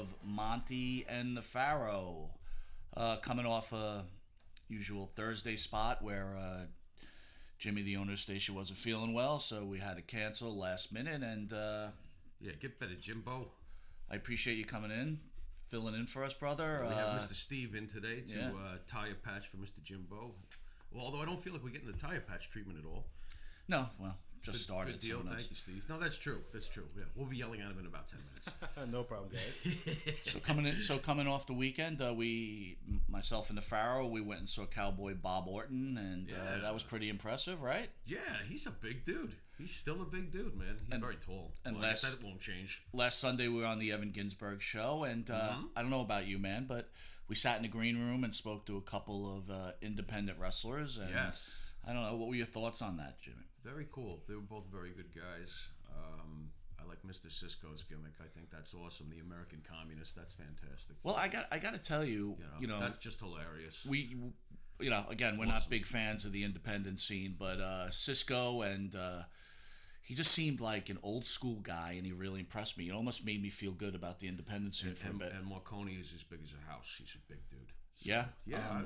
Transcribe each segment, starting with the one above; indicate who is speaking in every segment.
Speaker 1: of Monte and the Pharaoh, coming off a usual Thursday spot where Jimmy, the owner of the station, wasn't feeling well, so we had to cancel last minute. And
Speaker 2: Yeah, get better, Jimbo.
Speaker 1: I appreciate you coming in, filling in for us, brother.
Speaker 2: We have Mr. Steve in today to
Speaker 1: yeah.
Speaker 2: tie a patch for Mr. Jimbo. Well, although I don't feel like we're getting the tire patch treatment at all.
Speaker 1: No, well, just started.
Speaker 2: Good deal, thank you, Steve. No, that's true. That's true. Yeah, we'll be yelling at him in about 10 minutes.
Speaker 3: No problem, guys.
Speaker 1: Coming off the weekend, myself and the Pharaoh, we went and saw Cowboy Bob Orton, and that was pretty impressive, right?
Speaker 2: Yeah, he's a big dude. He's still a big dude, man. He's very tall.
Speaker 1: And
Speaker 2: I guess that won't change.
Speaker 1: Last Sunday we were on the Evan Ginsberg show, and I don't know about you, man, but we sat in the green room and spoke to a couple of independent wrestlers. And
Speaker 2: yes.
Speaker 1: I don't know. What were your thoughts on that, Jimmy?
Speaker 2: Very cool. They were both very good guys. I like Mr. Cisco's gimmick. I think that's awesome. The American Communist. That's fantastic.
Speaker 1: Well, I got to tell you,
Speaker 2: that's just hilarious.
Speaker 1: Again, we're not big fans of the independent scene, but Cisco and he just seemed like an old school guy, and he really impressed me. It almost made me feel good about the independent scene for a bit.
Speaker 2: And Marconi is as big as a house. He's a big dude. So,
Speaker 1: yeah,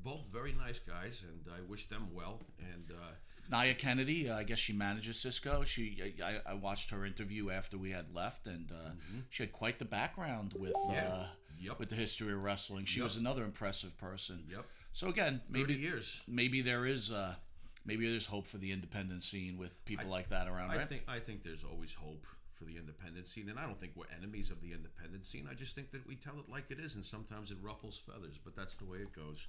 Speaker 2: both very nice guys, and I wish them well. And
Speaker 1: Nia Kennedy, I guess she manages Cisco. I watched her interview after we had left, and she had quite the background with with the history of wrestling. She was another impressive person.
Speaker 2: Yep.
Speaker 1: So again,
Speaker 2: maybe
Speaker 1: there is maybe there's hope for the independent scene with people like that around. Right?
Speaker 2: I think there's always hope for the independent scene, and I don't think we're enemies of the independent scene. I just think that we tell it like it is, and sometimes it ruffles feathers, but that's the way it goes,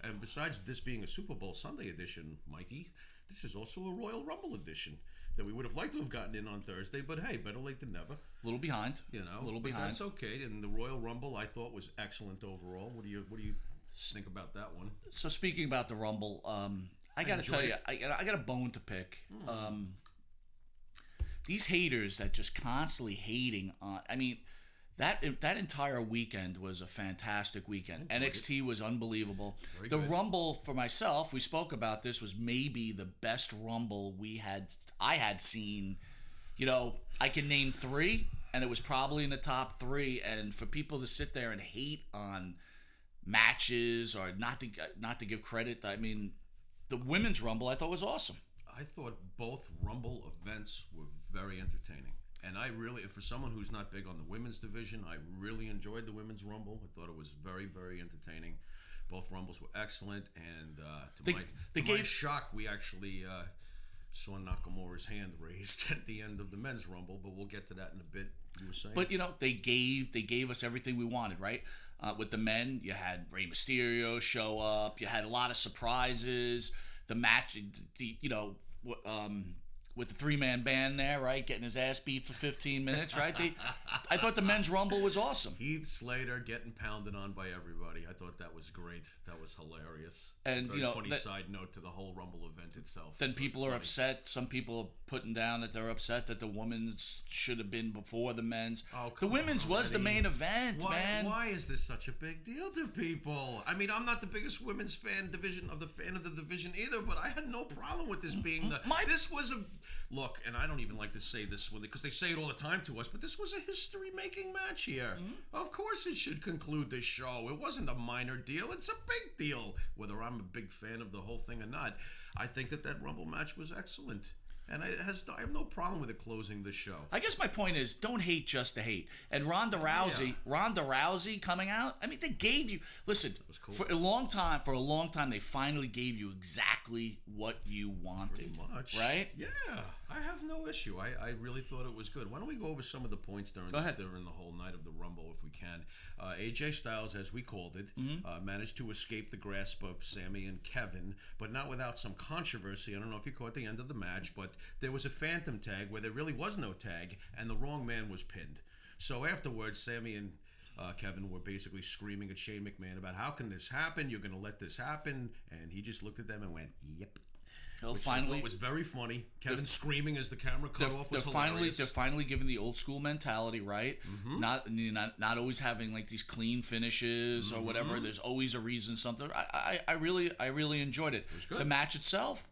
Speaker 2: And besides this being a Super Bowl Sunday edition, Mikey, this is also a Royal Rumble edition that we would have liked to have gotten in on Thursday, but hey, better late than never.
Speaker 1: A little behind,
Speaker 2: a little behind. That's okay. And the Royal Rumble, I thought, was excellent overall. What do you think about that one?
Speaker 1: So speaking about the Rumble, I got to tell you, I got a bone to pick. These haters that just constantly hating on. I mean, that entire weekend was a fantastic weekend. NXT was unbelievable. The Rumble, for myself, we spoke about this, was maybe the best Rumble I had seen. I can name 3, and it was probably in the top 3. And for people to sit there and hate on matches or not to give credit, I mean, the women's Rumble I thought was awesome.
Speaker 2: I thought both Rumble events were very entertaining. And I really, for someone who's not big on the women's division, I really enjoyed the women's Rumble. I thought it was very, very entertaining. Both Rumbles were excellent. And to my shock, we actually saw Nakamura's hand raised at the end of the men's Rumble. But we'll get to that in a bit, you were saying.
Speaker 1: But, they gave us everything we wanted, right? With the men, you had Rey Mysterio show up. You had a lot of surprises. The match, with the 3-man band there, right, getting his ass beat for 15 minutes, right? I thought the men's Rumble was awesome.
Speaker 2: Heath Slater getting pounded on by everybody. I thought that was great. That was hilarious.
Speaker 1: And
Speaker 2: very funny side note to the whole Rumble event itself.
Speaker 1: Then people are upset. Some people are putting down that they're upset that the women's should have been before the men's.
Speaker 2: Oh,
Speaker 1: the women's was the main event, man.
Speaker 2: Why is this such a big deal to people? I mean, I'm not the biggest women's fan of the division either, but I had no problem with this being this was a look, and I don't even like to say this because they say it all the time to us, but this was a history-making match here. Of course it should conclude this show. It wasn't a minor deal. It's a big deal, whether I'm a big fan of the whole thing or not. I think that Rumble match was excellent. And I have no problem with it closing the show.
Speaker 1: I guess my point is, don't hate just to hate. And Ronda Rousey coming out. I mean, they gave you. Listen, cool. for a long time, they finally gave you exactly what you wanted.
Speaker 2: Pretty much,
Speaker 1: right?
Speaker 2: Yeah, I have no issue. I really thought it was good. Why don't we go over some of the points during the whole night of the Rumble, if we can? AJ Styles, as we called it, managed to escape the grasp of Sammy and Kevin, but not without some controversy. I don't know if you caught the end of the match, but there was a phantom tag where there really was no tag, and the wrong man was pinned. So afterwards, Sammy and Kevin were basically screaming at Shane McMahon about, how can this happen? You're going to let this happen? And he just looked at them and went, yep.
Speaker 1: Well, finally,
Speaker 2: it was very funny. Kevin screaming as the camera cut off was hilarious.
Speaker 1: They're finally giving the old school mentality, right? Not always having like these clean finishes or whatever. There's always a reason, something. I really enjoyed it.
Speaker 2: It was good.
Speaker 1: The match itself,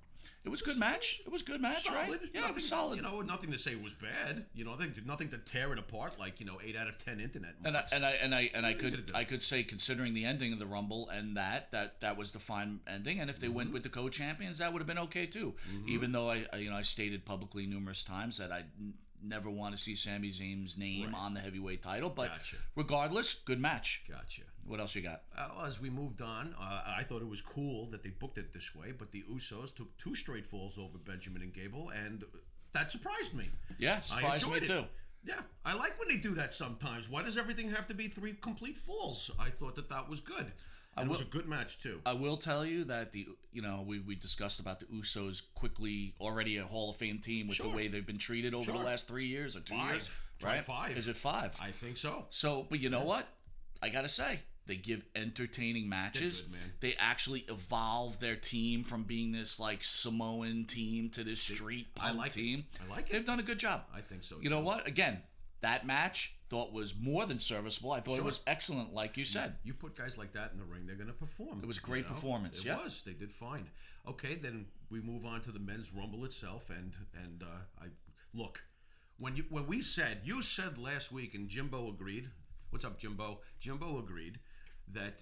Speaker 1: It was a good match. It was a good match,
Speaker 2: solid.
Speaker 1: right? Yeah,
Speaker 2: Nothing,
Speaker 1: it was solid.
Speaker 2: You know, nothing to say it was bad. You know, nothing to tear it apart like 8 out of 10 internet marks.
Speaker 1: And I could say, considering the ending of the Rumble and that was the fine ending, and if they went with the co-champions, that would have been okay too. Even though I stated publicly numerous times that I never want to see Sami Zayn's name on the heavyweight title, but regardless, good match.
Speaker 2: Gotcha.
Speaker 1: What else you got?
Speaker 2: Well, as we moved on, I thought it was cool that they booked it this way, but the Usos took 2 straight falls over Benjamin and Gable, and that surprised me.
Speaker 1: Yeah, surprised me too.
Speaker 2: Yeah, I like when they do that sometimes. Why does everything have to be 3 complete falls? I thought that was good. It was a good match too.
Speaker 1: I will tell you that we discussed about the Usos quickly, already a Hall of Fame team with the way they've been treated over the last 3 years or 2 years. Right?
Speaker 2: 5.
Speaker 1: Is it 5?
Speaker 2: I think so.
Speaker 1: So, but you know what? I gotta say, they give entertaining matches.
Speaker 2: Good, man.
Speaker 1: They actually evolve their team from being this like Samoan team to this street punk team.
Speaker 2: I like it.
Speaker 1: They've done a good job.
Speaker 2: I think so.
Speaker 1: You know what? Again, that match thought was more than serviceable. I thought it was excellent, like you said.
Speaker 2: You put guys like that in the ring, they're going to perform.
Speaker 1: It was a great performance.
Speaker 2: It was. They did fine. Okay, then we move on to the men's Rumble itself, and I look when we said, you said last week, and Jimbo agreed. What's up, Jimbo? Jimbo agreed that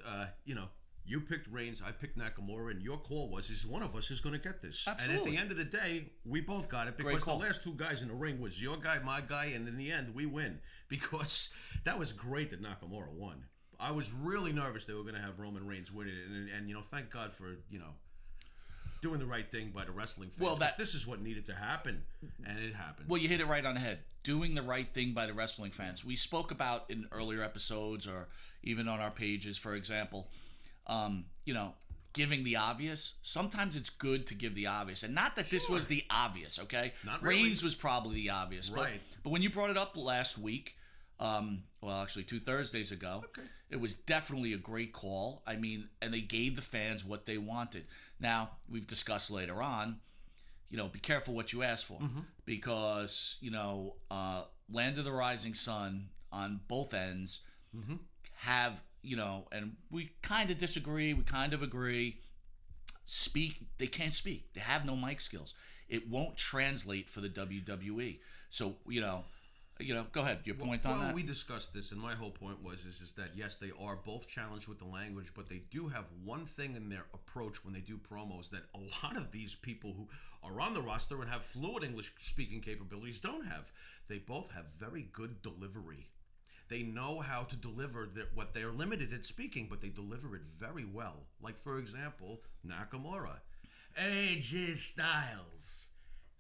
Speaker 2: you picked Reigns, I picked Nakamura, and your call was one of us is going to get this.
Speaker 1: Absolutely.
Speaker 2: And at the end of the day, we both got it because the last 2 guys in the ring was your guy, my guy, and in the end, we win because that was great that Nakamura won. I was really nervous they were going to have Roman Reigns win it, and thank God for doing the right thing by the wrestling fans. Well, this is what needed to happen, and it happened.
Speaker 1: Well, you hit it right on the head. Doing the right thing by the wrestling fans. We spoke about in earlier episodes, or even on our pages, for example. Giving the obvious. Sometimes it's good to give the obvious, and not that this was the obvious. Okay,
Speaker 2: not really.
Speaker 1: Reigns was probably the obvious,
Speaker 2: right?
Speaker 1: But when you brought it up last week, well, actually 2 Thursdays ago, it was definitely a great call. I mean, and they gave the fans what they wanted. Now we've discussed later on. Be careful what you ask for, because Land of the Rising Sun on both ends have. And we kind of disagree, we kind of agree. They can't speak. They have no mic skills. It won't translate for the WWE. So, go ahead. Your point on that?
Speaker 2: Well, we discussed this, and my whole point was that, yes, they are both challenged with the language, but they do have one thing in their approach when they do promos that a lot of these people who are on the roster and have fluid English-speaking capabilities don't have. They both have very good delivery. They know how to deliver what they're limited at speaking, but they deliver it very well. Like, for example, Nakamura. AJ Styles.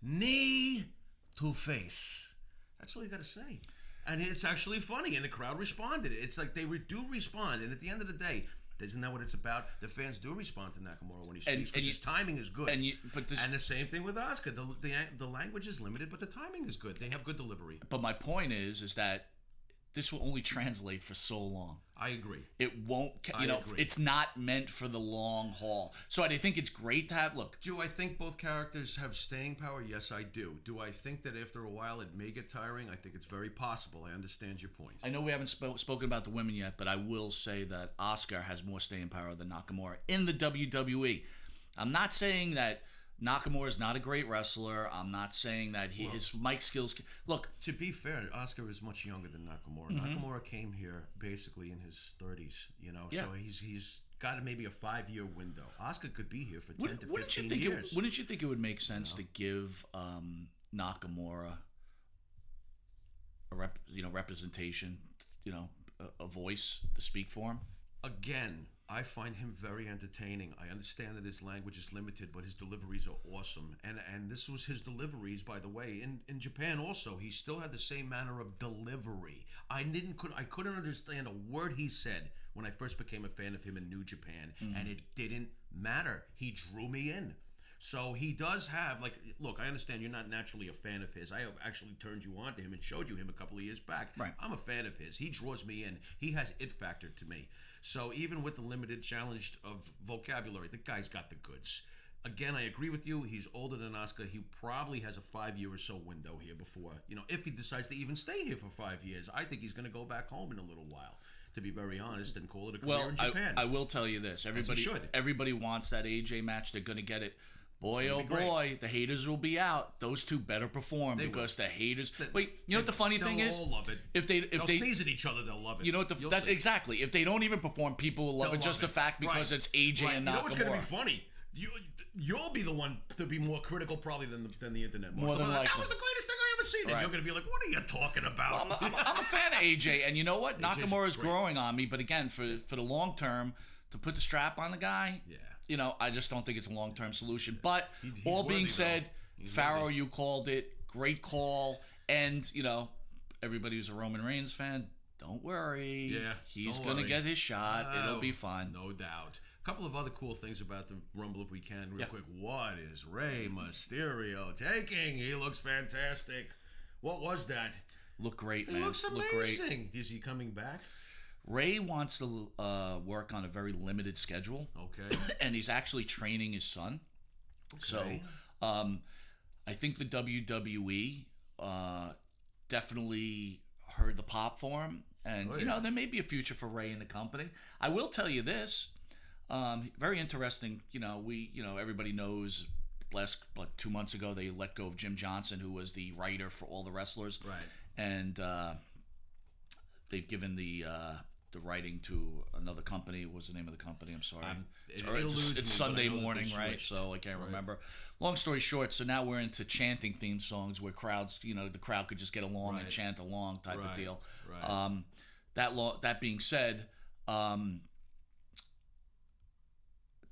Speaker 2: Knee to face. That's all you got to say. And it's actually funny, and the crowd responded. It's like they do respond, and at the end of the day, isn't that what it's about? The fans do respond to Nakamura when he speaks, because his timing is good. And the same thing with Asuka. The language is limited, but the timing is good. They have good delivery.
Speaker 1: But my point is that this will only translate for so long.
Speaker 2: I agree.
Speaker 1: It won't, it's not meant for the long haul. So I think it's great to have, look.
Speaker 2: Do I think both characters have staying power? Yes, I do. Do I think that after a while it may get tiring? I think it's very possible. I understand your point.
Speaker 1: I know we haven't spoken about the women yet, but I will say that Asuka has more staying power than Nakamura in the WWE. I'm not saying that Nakamura is not a great wrestler. I'm not saying that his mic skills. Look,
Speaker 2: to be fair, Asuka is much younger than Nakamura. Nakamura came here basically in his 30s, so he's got maybe a 5-year window. Asuka could be here for 10 to 15 years.
Speaker 1: Wouldn't you think it would make sense to give Nakamura a representation, a voice to speak for him?
Speaker 2: Again, I find him very entertaining. I understand that his language is limited, but his deliveries are awesome. And this was his deliveries, by the way. In Japan also, he still had the same manner of delivery. I couldn't understand a word he said when I first became a fan of him in New Japan, and it didn't matter. He drew me in. So he does have, look, I understand you're not naturally a fan of his. I actually turned you on to him and showed you him a couple of years back.
Speaker 1: Right.
Speaker 2: I'm a fan of his. He draws me in. He has it factor to me. So even with the limited challenge of vocabulary, the guy's got the goods. Again, I agree with you. He's older than Asuka. He probably has a 5-year or so window here before, if he decides to even stay here for 5 years. I think he's going to go back home in a little while, to be very honest, and call it a career in Japan.
Speaker 1: I will tell you this. Everybody wants that AJ match. They're going to get it. Boy, oh boy, the haters will be out. Those two better perform because the haters. Wait, you know what the funny thing is?
Speaker 2: They'll all love it.
Speaker 1: If
Speaker 2: they'll sneeze at each other, they'll love it.
Speaker 1: You know what? That's exactly. If they don't even perform, people will love it just the fact because it's AJ and not Nakamura.
Speaker 2: You know what's going to be funny? You'll be the one to be more critical probably than the internet.
Speaker 1: More than likely.
Speaker 2: That was the greatest thing I ever seen. And you're going to be like, what are you talking about?
Speaker 1: Well, I'm a fan of AJ, and you know what? Nakamura's growing on me, but again, for the long term, to put the strap on the guy, you know, I just don't think it's a long-term solution. But he's all being said, Pharaoh, you called it. Great call. And, you know, everybody who's a Roman Reigns fan, don't worry.
Speaker 2: Yeah,
Speaker 1: he's going to get his shot. It'll be fun.
Speaker 2: No doubt. A couple of other cool things about the Rumble, if we can, real quick. What is Rey Mysterio taking? He looks fantastic. What was that?
Speaker 1: Look great, man.
Speaker 2: He looks amazing.
Speaker 1: Look great.
Speaker 2: Is he coming back?
Speaker 1: Ray wants to work on a very limited schedule.
Speaker 2: Okay.
Speaker 1: And he's actually training his son. Okay. So I think the WWE definitely heard the pop for him. And, you know, there may be a future for Ray in the company. I will tell you this. Very interesting. You know, everybody knows last 2 months ago they let go of Jim Johnson, who was the writer for all the wrestlers.
Speaker 2: Right.
Speaker 1: And they've given the writing to another company. What's the name of the company? I'm sorry. It's Sunday morning, right? So I can't remember. Long story short, so now we're into chanting theme songs where crowds, you know, the crowd could just get along and chant along type of deal.
Speaker 2: Right.
Speaker 1: That being said,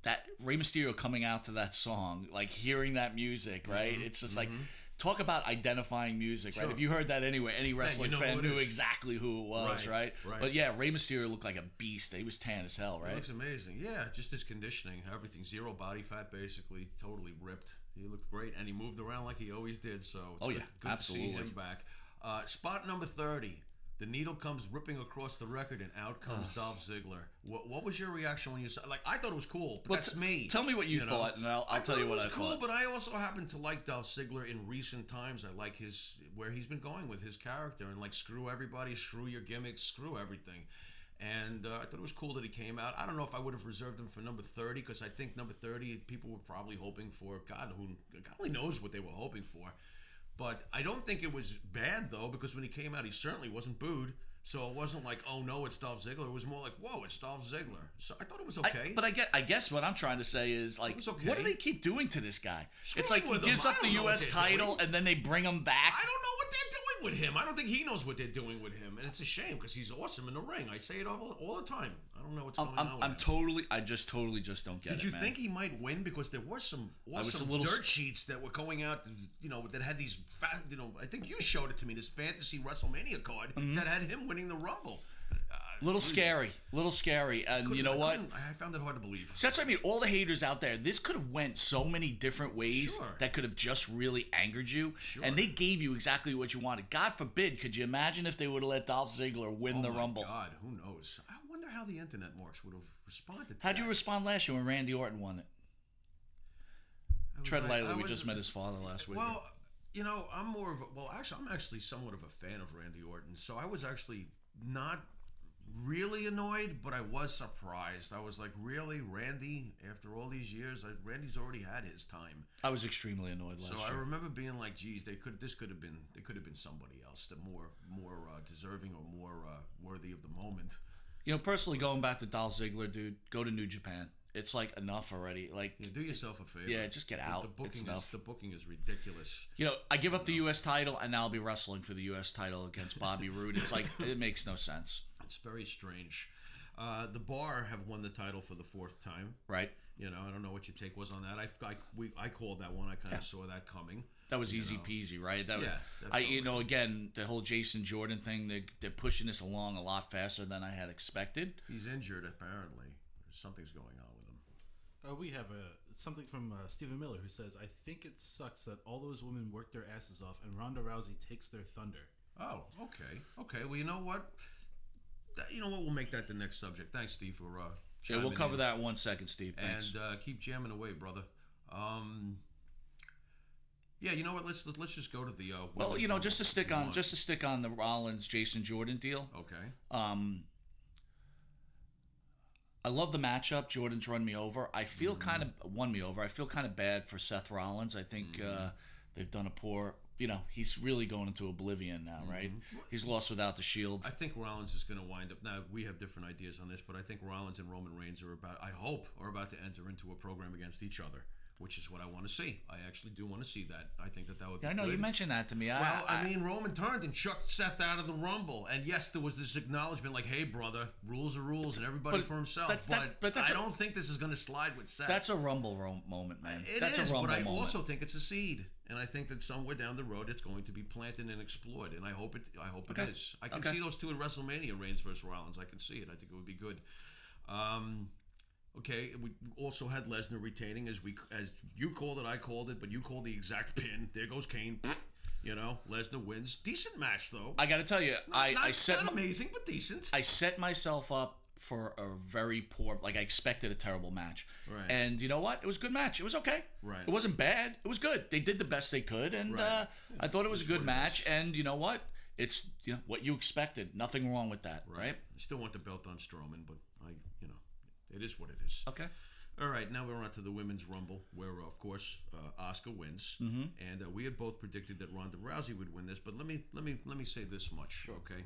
Speaker 1: that Rey Mysterio coming out to that song, like hearing that music, right? It's just like, talk about identifying music, right? If you heard that anywhere, any wrestling fan knew exactly who it was, right? But yeah, Rey Mysterio looked like a beast. He was tan as hell, right?
Speaker 2: He looks amazing. Yeah, just his conditioning, everything. Zero body fat, basically. Totally ripped. He looked great, and he moved around like he always did, so it's good
Speaker 1: absolutely.
Speaker 2: to see him back. Spot number 30. The needle comes ripping across the record, and out comes Dolph Ziggler. What was your reaction when you saw? Like, I thought it was cool. But that's me.
Speaker 1: Tell me what you thought, and I'll tell you what I thought. It was cool,
Speaker 2: but I also happen to like Dolph Ziggler in recent times. I like where he's been going with his character, and like screw everybody, screw your gimmicks, screw everything. And I thought it was cool that he came out. I don't know if I would have reserved him for number 30 because I think number 30 people were probably hoping for God only knows what they were hoping for. But I don't think it was bad, though, because when he came out, he certainly wasn't booed. So it wasn't like, oh, no, it's Dolph Ziggler. It was more like, whoa, it's Dolph Ziggler. So I thought it was okay.
Speaker 1: I guess what I'm trying to say is, like, what do they keep doing to this guy? It's like he gives up the
Speaker 2: U.S.
Speaker 1: U.S. title, and then they bring him back.
Speaker 2: I don't know what they're doing with him. I don't think he knows what they're doing with him. And it's a shame because he's awesome in the ring. I say it all the time. I don't know what's going on with him.
Speaker 1: I just totally don't get it,
Speaker 2: Did you think he might win? Because there were some dirt sheets that were going out, you know, that had these, I think you showed it to me, this fantasy WrestleMania card that had him winning the Rumble.
Speaker 1: Little scary, and you know what?
Speaker 2: I found it hard to believe.
Speaker 1: So that's what I mean. All the haters out there, this could have went so many different ways that could have just really angered you, and they gave you exactly what you wanted. God forbid, could you imagine if they would have let Dolph Ziggler win the Rumble?
Speaker 2: Oh my God, who knows? I wonder how the internet marks would have responded to
Speaker 1: How'd you respond last year when Randy Orton won it? Tread lightly, we just met his father last week.
Speaker 2: Well, you know, I'm actually somewhat of a fan of Randy Orton, so I was actually not really annoyed, but I was surprised. I was like, really, Randy? After all these years, Randy's already had his time.
Speaker 1: I was extremely annoyed last year.
Speaker 2: So I remember being like, geez, they could have been somebody else, that more deserving or more worthy of the moment.
Speaker 1: You know, personally, going back to Dolph Ziggler, dude, go to New Japan. It's like enough already. Like,
Speaker 2: do yourself a favor.
Speaker 1: Yeah, just get out.
Speaker 2: The booking is ridiculous.
Speaker 1: You know, I give up the U.S. title, and now I'll be wrestling for the U.S. title against Bobby Roode. It's like, it makes no sense.
Speaker 2: It's very strange. The Bar have won the title for the 4th time.
Speaker 1: Right.
Speaker 2: You know, I don't know what your take was on that. I called that one. I kind of saw that coming.
Speaker 1: That was easy peasy, right? Again, the whole Jason Jordan thing, they're pushing this along a lot faster than I had expected.
Speaker 2: He's injured, apparently. Something's going on with him.
Speaker 3: We have something from Stephen Miller who says, I think it sucks that all those women work their asses off and Ronda Rousey takes their thunder.
Speaker 2: Oh, okay. Okay, well, you know what? We'll make that the next subject. Thanks, Steve, for
Speaker 1: we'll cover that in 1 second, Steve. Thanks.
Speaker 2: And keep jamming away, brother. Yeah, you know what? Let's just go to the.
Speaker 1: Well, you know, just to stick on the Rollins Jason Jordan deal.
Speaker 2: Okay.
Speaker 1: I love the matchup. Jordan's run me over. I feel kind of won me over. I feel kind of bad for Seth Rollins. I think they've done a poor. He's really going into oblivion now, right? He's lost without the Shield.
Speaker 2: I think Rollins is going to wind up. Now we have different ideas on this, but I think Rollins and Roman Reigns are about to enter into a program against each other, which is what I want to see. I actually do want to see that. I think that would be
Speaker 1: I know
Speaker 2: good.
Speaker 1: you mentioned that to me.
Speaker 2: I mean, Roman turned and chucked Seth out of the Rumble, and yes, there was this acknowledgement like, "Hey, brother, rules are rules, and everybody for himself." But I don't think this is going to slide with Seth.
Speaker 1: That's a Rumble moment, man.
Speaker 2: That's a Rumble moment. But I also think it's a seed, and I think that somewhere down the road it's going to be planted and explored, and I hope it is. I can see those two at WrestleMania, Reigns versus Rollins. I can see it. I think it would be good. Okay, we also had Lesnar retaining as you called it, I called it, but you called the exact pin. There goes Kane. Lesnar wins. Decent match though.
Speaker 1: I got to tell you,
Speaker 2: not amazing, but decent.
Speaker 1: I set myself up for a very poor. I expected a terrible match,
Speaker 2: right?
Speaker 1: And you know what? It was a good match. It was okay.
Speaker 2: Right.
Speaker 1: It wasn't bad. It was good. They did the best they could, and
Speaker 2: right.
Speaker 1: I thought it was a good match. And you know what? It's what you expected. Nothing wrong with that, right?
Speaker 2: I still want the belt on Strowman, but it is what it is.
Speaker 1: Okay.
Speaker 2: All right, now we're on to the Women's Rumble, where, of course, Asuka wins. And we had both predicted that Ronda Rousey would win this, but let me say this much,
Speaker 1: sure.
Speaker 2: Okay?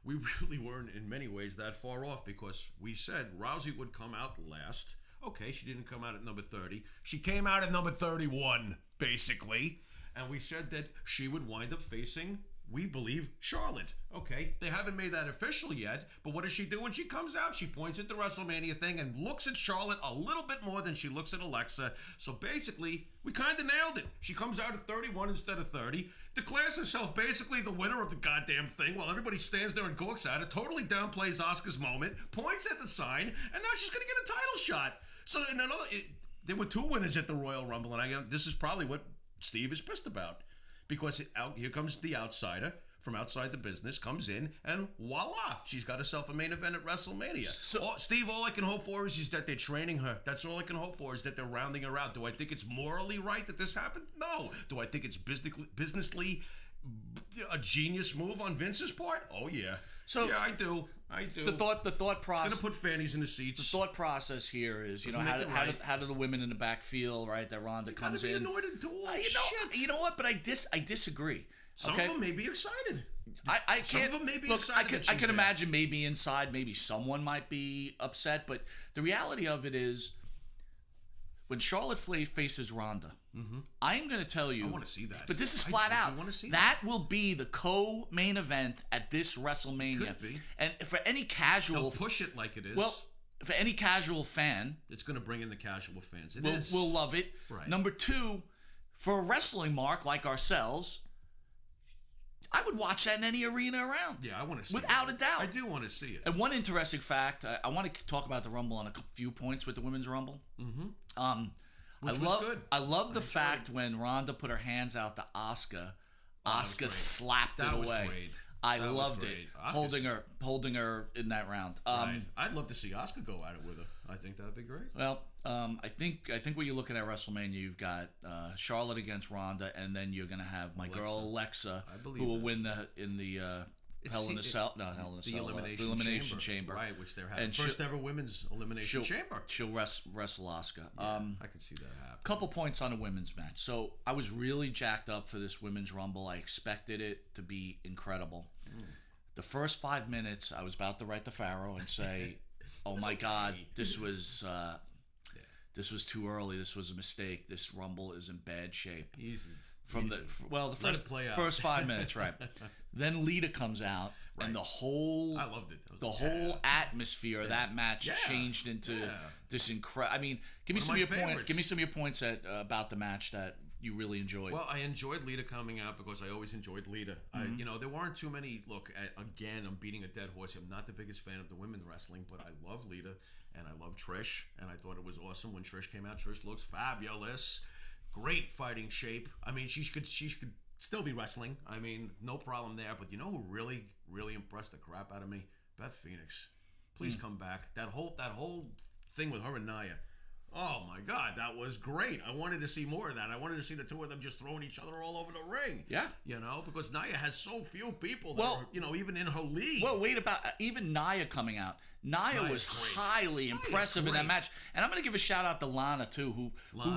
Speaker 2: We really weren't, in many ways, that far off, because we said Rousey would come out last. Okay, she didn't come out at number 30. She came out at number 31, basically. And we said that she would wind up facing, we believe, Charlotte. Okay, they haven't made that official yet, but what does she do when she comes out? She points at the WrestleMania thing and looks at Charlotte a little bit more than she looks at Alexa. So basically, we kind of nailed it. She comes out at 31 instead of 30, declares herself basically the winner of the goddamn thing while everybody stands there and gawks at it, totally downplays Asuka's moment, points at the sign, and now she's going to get a title shot. So there were two winners at the Royal Rumble, and this is probably what Steve is pissed about. Because here comes the outsider from outside the business, comes in, and voila, she's got herself a main event at WrestleMania. So, Steve, all I can hope for is that they're training her. That's all I can hope for, is that they're rounding her out. Do I think it's morally right that this happened? No. Do I think it's businessly a genius move on Vince's part? Oh, yeah. So yeah, I do. The thought process. It's gonna put fannies in the seats.
Speaker 1: The thought process here is, how do the women in the back feel, right? That Ronda comes in.
Speaker 2: Annoyed at
Speaker 1: shit. You know what? But I disagree.
Speaker 2: Some of them may be excited.
Speaker 1: Some of them may be excited. I can imagine maybe inside, maybe someone might be upset. But the reality of it is, when Charlotte Flair faces Ronda, I'm going to tell you.
Speaker 2: I want to see that.
Speaker 1: But this is flat out. That will be the co-main event at this WrestleMania.
Speaker 2: Could be.
Speaker 1: And for any casual,
Speaker 2: they'll push it like it is.
Speaker 1: Well, for any casual fan,
Speaker 2: it's going to bring in the casual fans.
Speaker 1: We'll love it.
Speaker 2: Right.
Speaker 1: Number two, for a wrestling mark like ourselves, I would watch that in any arena around.
Speaker 2: Yeah, I want to see
Speaker 1: without
Speaker 2: it.
Speaker 1: a doubt.
Speaker 2: I do want to see it.
Speaker 1: And one interesting fact, I want to talk about the Rumble on a few points with the Women's Rumble.
Speaker 2: Which was good.
Speaker 1: I love the fact when Ronda put her hands out to Asuka, Asuka slapped it away.
Speaker 2: Great.
Speaker 1: I loved it. Holding her in that round.
Speaker 2: Right. I'd love to see Asuka go at it with her. I think that'd be great.
Speaker 1: Well, I think when you're looking at WrestleMania, you've got Charlotte against Ronda, and then you're gonna have my girl Alexa, who will win the Hell in a Cell, the Elimination Chamber.
Speaker 2: Right, which they're having. First ever women's Elimination Chamber.
Speaker 1: She'll wrestle Asuka.
Speaker 2: Yeah, I can see that happen.
Speaker 1: Couple points on the women's match. So I was really jacked up for this women's Rumble. I expected it to be incredible. The first 5 minutes, I was about to write to Pharaoh and say, "Oh my God, this was too early. This was a mistake. This Rumble is in bad shape."
Speaker 2: Easy.
Speaker 1: The first 5 minutes, right? Then Lita comes out, and I
Speaker 2: loved it.
Speaker 1: The whole atmosphere of that match changed into this incredible. I mean, give me some of your points. Give me some of your points about the match that you really enjoyed.
Speaker 2: Well, I enjoyed Lita coming out because I always enjoyed Lita. There weren't too many. Look, again, I'm beating a dead horse. I'm not the biggest fan of the women's wrestling, but I love Lita and I love Trish, and I thought it was awesome when Trish came out. Trish looks fabulous. Great fighting shape. I mean, she could still be wrestling. I mean, no problem there. But you know who really, really impressed the crap out of me? Beth Phoenix. Please come back. That whole thing with her and Nia. Oh my God, that was great. I wanted to see more of that. I wanted to see the two of them just throwing each other all over the ring.
Speaker 1: Yeah.
Speaker 2: Because Nia has so few people that are, even in her league.
Speaker 1: Well, wait about even Nia coming out. Nia was highly impressive in that match. And I'm going to give a shout out to Lana too, who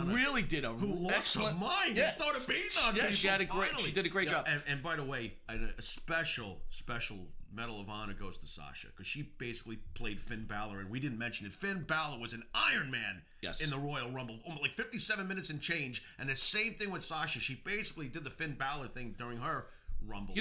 Speaker 1: really did
Speaker 2: who
Speaker 1: excellent.
Speaker 2: Lost her mind and started beating on people.
Speaker 1: She did a great job.
Speaker 2: And by the way, a special Medal of Honor goes to Sasha, because she basically played Finn Balor, and we didn't mention it. Finn Balor was an Iron Man in the Royal Rumble, like 57 minutes and change, and the same thing with Sasha. She basically did the Finn Balor thing during her Rumble.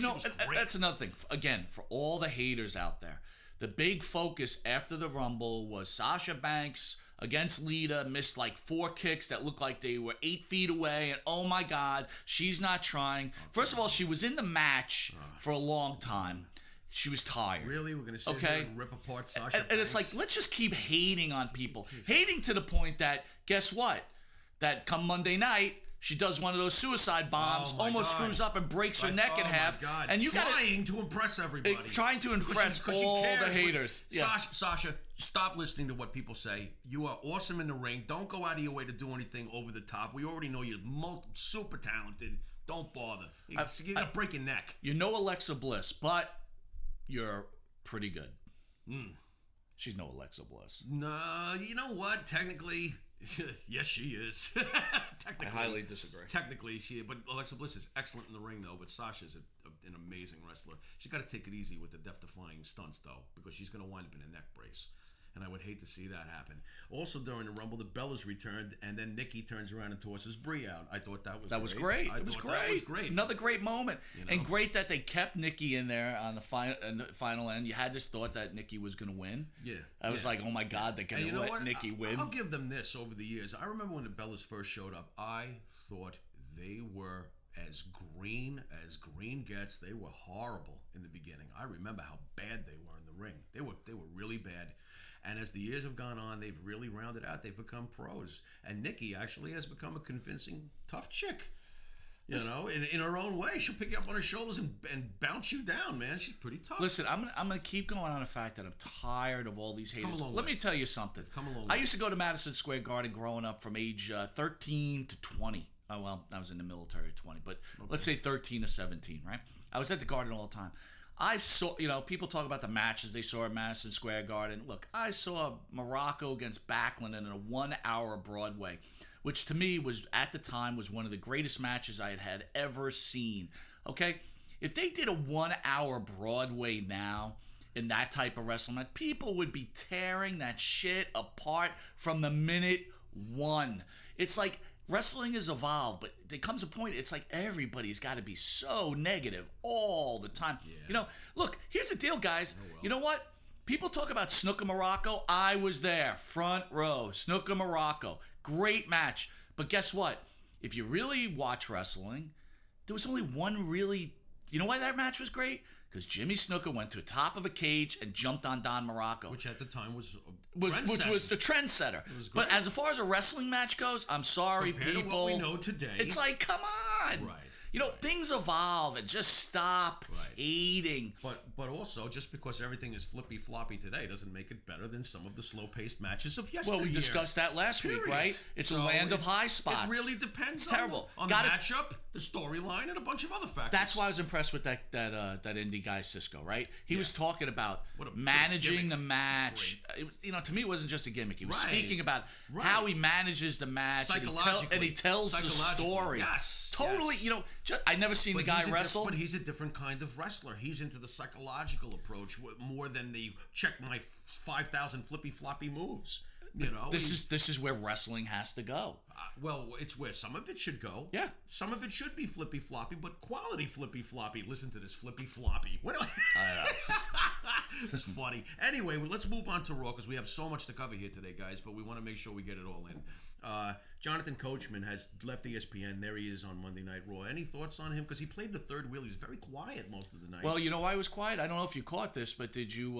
Speaker 1: That's another thing. Again, for all the haters out there, the big focus after the Rumble was Sasha Banks against Lita, missed like 4 kicks that looked like they were 8 feet away, and oh my God, she's not trying. First of all, she was in the match for a long time. She was tired.
Speaker 2: Really? We're going to sit here and rip apart Sasha Banks?
Speaker 1: And it's like, let's just keep hating on people. Hating to the point that, guess what? That come Monday night, she does one of those suicide bombs, almost screws up and breaks her neck in half. And you
Speaker 2: trying to impress everybody.
Speaker 1: Trying to impress all the haters.
Speaker 2: Sasha, stop listening to what people say. You are awesome in the ring. Don't go out of your way to do anything over the top. We already know you're super talented. Don't bother. You're going to break your neck.
Speaker 1: You know Alexa Bliss, but you're pretty good. She's no Alexa Bliss.
Speaker 2: No, you know what? Technically, yes, she is. Technically,
Speaker 1: I highly disagree.
Speaker 2: Technically, but Alexa Bliss is excellent in the ring, though. But Sasha's an amazing wrestler. She's got to take it easy with the death-defying stunts, though, because she's going to wind up in a neck brace. And I would hate to see that happen. Also, during the Rumble, the Bellas returned, and then Nikki turns around and tosses Brie out. I thought that was great.
Speaker 1: It was great. Another great moment. And great that they kept Nikki in there on the final end. You had this thought that Nikki was going to win.
Speaker 2: Yeah.
Speaker 1: I was like, oh my God, they're going to let Nikki win.
Speaker 2: I'll give them this over the years. I remember when the Bellas first showed up, I thought they were as green gets. They were horrible in the beginning. I remember how bad they were in the ring. They were really bad. And as the years have gone on, they've really rounded out. They've become pros. And Nikki actually has become a convincing, tough chick. In her own way. She'll pick you up on her shoulders and bounce you down, man. She's pretty tough.
Speaker 1: Listen, I'm gonna keep going on the fact that I'm tired of all these haters. Let me tell you something. I used to go to Madison Square Garden growing up from age 13 to 20. Oh, well, I was in the military at 20, but let's say 13 to 17, right? I was at the Garden all the time. I saw, people talk about the matches they saw at Madison Square Garden. Look, I saw Morocco against Backlund in a 1-hour Broadway, which to me was, at the time, was one of the greatest matches I had ever seen. Okay? If they did a 1-hour Broadway now in that type of wrestling match, people would be tearing that shit apart from the minute one. It's like, wrestling has evolved, but there comes a point, it's like everybody's got to be so negative all the time. Yeah. Look, here's the deal, guys. Oh, well. You know what? People talk about Snuka Morocco. I was there, front row. Snuka Morocco. Great match. But guess what? If you really watch wrestling, there was only one really... You know why that match was great? Because Jimmy Snuka went to the top of a cage and jumped on Don Morocco.
Speaker 2: Which at the time was
Speaker 1: which was the trendsetter. But as far as a wrestling match goes, I'm sorry,
Speaker 2: compared
Speaker 1: people.
Speaker 2: To what we know today.
Speaker 1: It's like, come on.
Speaker 2: Right.
Speaker 1: Things evolve, and just stop hating.
Speaker 2: But also, just because everything is flippy floppy today doesn't make it better than some of the slow paced matches of yesterday.
Speaker 1: Well, we discussed that last week, right? It's a land of high spots.
Speaker 2: It really depends.
Speaker 1: It's terrible.
Speaker 2: On the matchup, the storyline, and a bunch of other factors.
Speaker 1: That's why I was impressed with that indie guy Cisco, right? He was talking about managing the match. To me, it wasn't just a gimmick. He was speaking about how he manages the match, and he tells the story.
Speaker 2: Yes.
Speaker 1: Totally, I'd never seen the guy wrestle.
Speaker 2: But he's a different kind of wrestler. He's into the psychological approach more than the check my 5,000 flippy floppy moves.
Speaker 1: This is where wrestling has to go.
Speaker 2: Well, it's where some of it should go.
Speaker 1: Yeah.
Speaker 2: Some of it should be flippy floppy, but quality flippy floppy. Listen to this flippy floppy. What do I know. It's funny. Anyway, let's move on to Raw because we have so much to cover here today, guys, but we want to make sure we get it all in. Jonathan Coachman has left ESPN. There he is on Monday Night Raw. Any thoughts on him? Because he played the third wheel. He was very quiet most of the night.
Speaker 1: Well, you know why he was quiet? I don't know if you caught this, but did you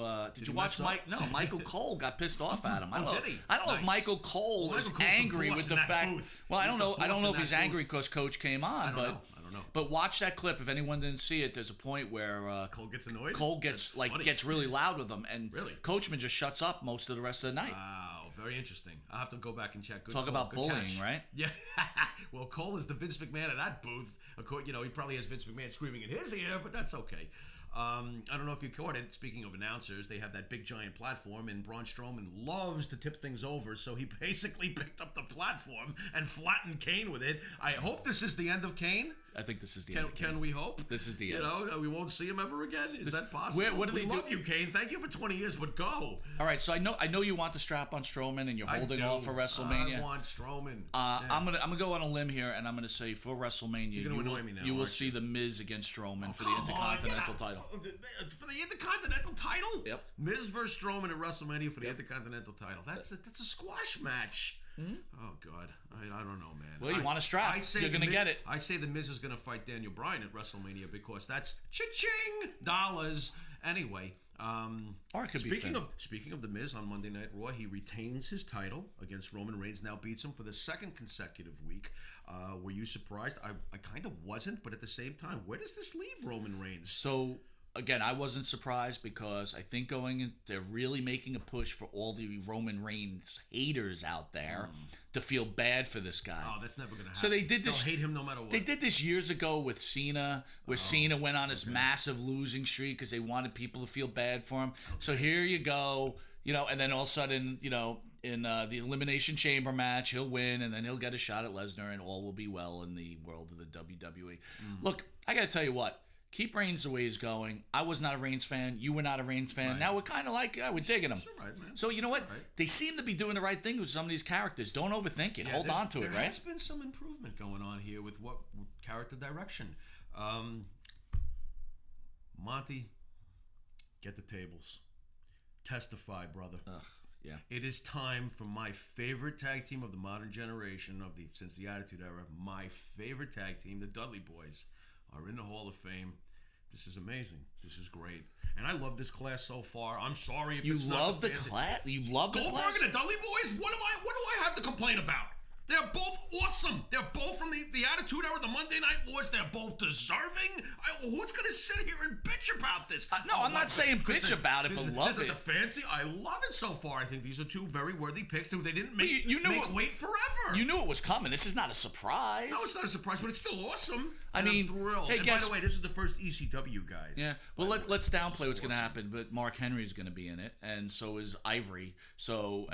Speaker 1: watch Mike? No, Michael Cole got pissed off at him. I don't know if Michael Cole was angry with the fact.
Speaker 2: Booth.
Speaker 1: Well, I don't know if he's angry because Coach came on,
Speaker 2: I don't know.
Speaker 1: But watch that clip. If anyone didn't see it, there's a point where
Speaker 2: Cole gets annoyed.
Speaker 1: Cole gets really loud with him, and Coachman just shuts up most of the rest of the night.
Speaker 2: Wow, very interesting. I'll have to go back and check. Good
Speaker 1: Talk
Speaker 2: call.
Speaker 1: about
Speaker 2: Good
Speaker 1: bullying,
Speaker 2: catch.
Speaker 1: right?
Speaker 2: Yeah. Well, Cole is the Vince McMahon of that booth. Of course, he probably has Vince McMahon screaming in his ear, but that's okay. I don't know if you caught it. Speaking of announcers, they have that big giant platform, and Braun Strowman loves to tip things over, so he basically picked up the platform and flattened Kane with it. I hope this is the end of Kane.
Speaker 1: I think this is the end. Of Kane.
Speaker 2: Can we hope?
Speaker 1: This is the end.
Speaker 2: We won't see him ever again. Is that possible?
Speaker 1: What do they
Speaker 2: love
Speaker 1: do?
Speaker 2: you, Kane. Thank you for 20 years, but go.
Speaker 1: All right, so I know you want the strap on Strowman, and you're holding off for WrestleMania.
Speaker 2: I want Strowman.
Speaker 1: I'm gonna go on a limb here, and I'm gonna say for WrestleMania, you will see the Miz against Strowman for the Intercontinental title.
Speaker 2: For the Intercontinental title?
Speaker 1: Yep.
Speaker 2: Miz versus Strowman at WrestleMania for the Intercontinental title. That's a squash match. Mm-hmm. Oh God, I don't know, man.
Speaker 1: Well, you want a strap? You're gonna get it.
Speaker 2: I say the Miz is gonna fight Daniel Bryan at WrestleMania because that's cha-ching dollars. Anyway,
Speaker 1: or it could be
Speaker 2: speaking of the Miz on Monday Night Raw, he retains his title against Roman Reigns. Now beats him for the second consecutive week. Were you surprised? I kind of wasn't, but at the same time, where does this leave Roman Reigns?
Speaker 1: So. Again, I wasn't surprised because I think they're really making a push for all the Roman Reigns haters out there to feel bad for this guy.
Speaker 2: Oh, that's never going to happen.
Speaker 1: So they did this.
Speaker 2: They'll hate him no matter what.
Speaker 1: They did this years ago with Cena, where Cena went on this massive losing streak because they wanted people to feel bad for him. Okay. So here you go, and then all of a sudden, in the Elimination Chamber match, he'll win, and then he'll get a shot at Lesnar, and all will be well in the world of the WWE. Look, I got to tell you what. Keep Reigns the way he's going. I was not a Reigns fan. You were not a Reigns fan. Right. Now we're kind of like, we're digging him.
Speaker 2: All right, man.
Speaker 1: So you know what? Right. They seem to be doing the right thing with some of these characters. Don't overthink it. Hold on to it, right?
Speaker 2: There has been some improvement going on here with character direction. Monte, get the tables. Testify, brother.
Speaker 1: Yeah.
Speaker 2: It is time for my favorite tag team of the modern generation since the Attitude Era. My favorite tag team, the Dudley Boys, are in the Hall of Fame. This is amazing. This is great. And I love this class so far. I'm sorry if it's not
Speaker 1: You love the class?
Speaker 2: Goldberg and the Dudley Boys? What do I have to complain about? They're both awesome. They're both from the Attitude Era, the Monday Night Wars. They're both deserving. Who's going to sit here and bitch about this?
Speaker 1: No, I'm not saying bitch about it, but love it.
Speaker 2: The fancy? I love it so far. I think these are two very worthy picks. They didn't make wait forever.
Speaker 1: You knew it was coming. This is not a surprise.
Speaker 2: No, it's not a surprise, but it's still awesome.
Speaker 1: I'm thrilled. Hey,
Speaker 2: by the way, this is the first ECW guys.
Speaker 1: Yeah. Well, let's downplay what's going to happen. But Mark Henry is going to be in it, and so is Ivory. So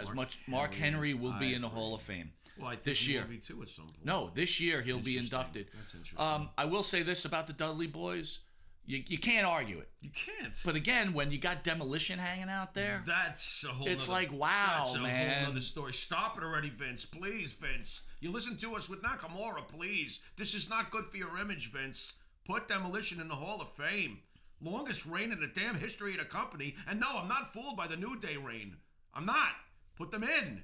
Speaker 1: Mark Henry will be in the Hall of Fame.
Speaker 2: Well, I think
Speaker 1: this year.
Speaker 2: Will be too at some point.
Speaker 1: No, this year he'll be inducted.
Speaker 2: That's interesting.
Speaker 1: I will say this about the Dudley Boys. You can't argue it.
Speaker 2: You can't.
Speaker 1: But again, when you got Demolition hanging out there,
Speaker 2: that's a whole.
Speaker 1: It's
Speaker 2: nother,
Speaker 1: like, wow,
Speaker 2: that's a
Speaker 1: man.
Speaker 2: Whole other story. Stop it already, Vince. Please, Vince. You listen to us with Nakamura, please. This is not good for your image, Vince. Put Demolition in the Hall of Fame. Longest reign in the damn history of the company. And no, I'm not fooled by the New Day reign. I'm not. Put them in.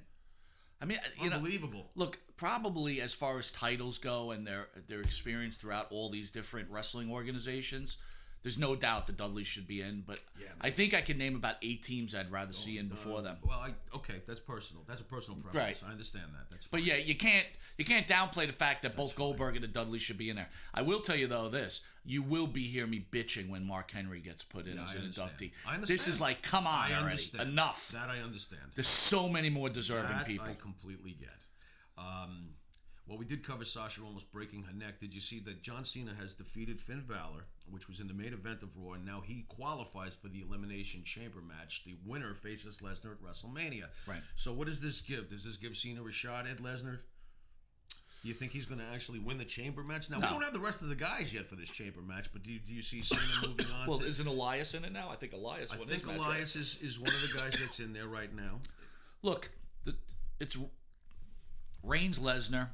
Speaker 1: I mean,
Speaker 2: unbelievable.
Speaker 1: Look, probably as far as titles go and their experience throughout all these different wrestling organizations, there's no doubt the Dudleys should be in. But I think I can name about 8 teams I'd rather see in before them.
Speaker 2: Well, okay, that's personal. That's a personal preference. Right. I understand that. That's fine.
Speaker 1: But yeah, you can't downplay the fact that both Goldberg and the Dudleys should be in there. I will tell you though this: you will be hearing me bitching when Mark Henry gets put in as an inductee.
Speaker 2: I understand.
Speaker 1: This is like, come on already, enough.
Speaker 2: That I understand.
Speaker 1: There's so many more deserving people.
Speaker 2: I completely get. Well, we did cover Sasha almost breaking her neck. Did you see that John Cena has defeated Finn Balor, which was in the main event of Raw, and now he qualifies for the Elimination Chamber match. The winner faces Lesnar at WrestleMania.
Speaker 1: Right.
Speaker 2: So what does this give? Does this give Cena a shot at Lesnar? Do you think he's going to actually win the Chamber match? Now, we don't have the rest of the guys yet for this Chamber match, but do you see Cena moving on?
Speaker 1: Well, isn't Elias in it now? I think Elias won his match.
Speaker 2: I think Elias is one of the guys that's in there right now.
Speaker 1: Look, it's Reigns, Lesnar,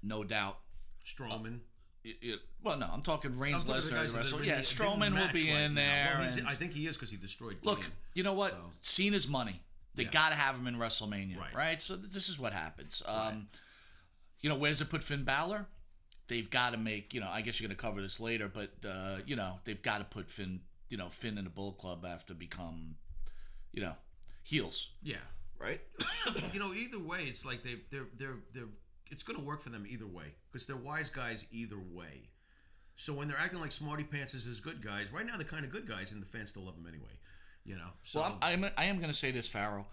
Speaker 1: no doubt.
Speaker 2: Strowman.
Speaker 1: Well, no, I'm talking Reigns, Lesnar. Yeah, Strowman will be in there.
Speaker 2: Well, I think he is because he destroyed.
Speaker 1: Look, you know what? Cena's money. They got to have him in WrestleMania, right? So this is what happens. Where does it put Finn Balor? They've got to make. I guess you're going to cover this later, but they've got to put Finn in the Bullet Club after become, heels.
Speaker 2: Yeah.
Speaker 1: Right.
Speaker 2: Either way, it's like they're it's going to work for them either way because they're wise guys either way. So when they're acting like smarty pants as good guys, right now they're kind of good guys, and the fans still love them anyway. So
Speaker 1: well, I am going to say this, Pharaoh.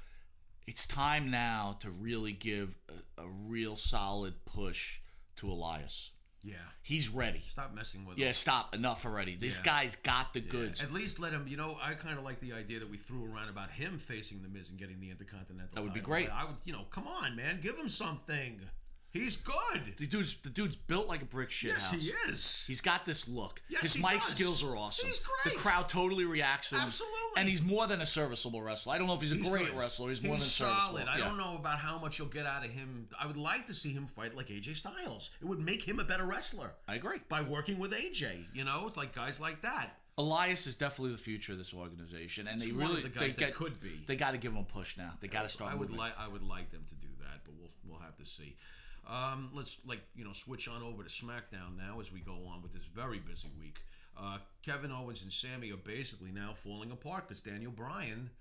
Speaker 1: It's time now to really give a real solid push to Elias.
Speaker 2: Yeah.
Speaker 1: He's ready.
Speaker 2: Stop messing with him.
Speaker 1: Yeah, stop. Enough already. This guy's got the goods.
Speaker 2: At least let him, I kind of like the idea that we threw around about him facing The Miz and getting the Intercontinental
Speaker 1: That would be
Speaker 2: title.
Speaker 1: great.
Speaker 2: I would, come on, man. Give him something. He's good.
Speaker 1: The dude's built like a brick shit
Speaker 2: Yes,
Speaker 1: house.
Speaker 2: he is.
Speaker 1: He's got this look.
Speaker 2: Yes,
Speaker 1: His
Speaker 2: he
Speaker 1: mic
Speaker 2: does.
Speaker 1: skills are awesome.
Speaker 2: He's great.
Speaker 1: The crowd totally reacts to him.
Speaker 2: Absolutely.
Speaker 1: And he's more than a serviceable wrestler. I don't know if he's a great
Speaker 2: good.
Speaker 1: wrestler. He's more than
Speaker 2: solid.
Speaker 1: serviceable.
Speaker 2: I don't know about how much you'll get out of him. I would like to see him fight like AJ Styles. It would make him a better wrestler.
Speaker 1: I agree.
Speaker 2: By working with AJ, it's like guys like that.
Speaker 1: Elias is definitely the future of this organization, and
Speaker 2: He's
Speaker 1: they
Speaker 2: one
Speaker 1: really
Speaker 2: of the guys that could be.
Speaker 1: They got to give him a push now. They got to start.
Speaker 2: I would
Speaker 1: moving.
Speaker 2: like them to do that, but we'll have to see. Let's switch on over to SmackDown now as we go on with this very busy week. Kevin Owens and Sammy are basically now falling apart because Daniel Bryan.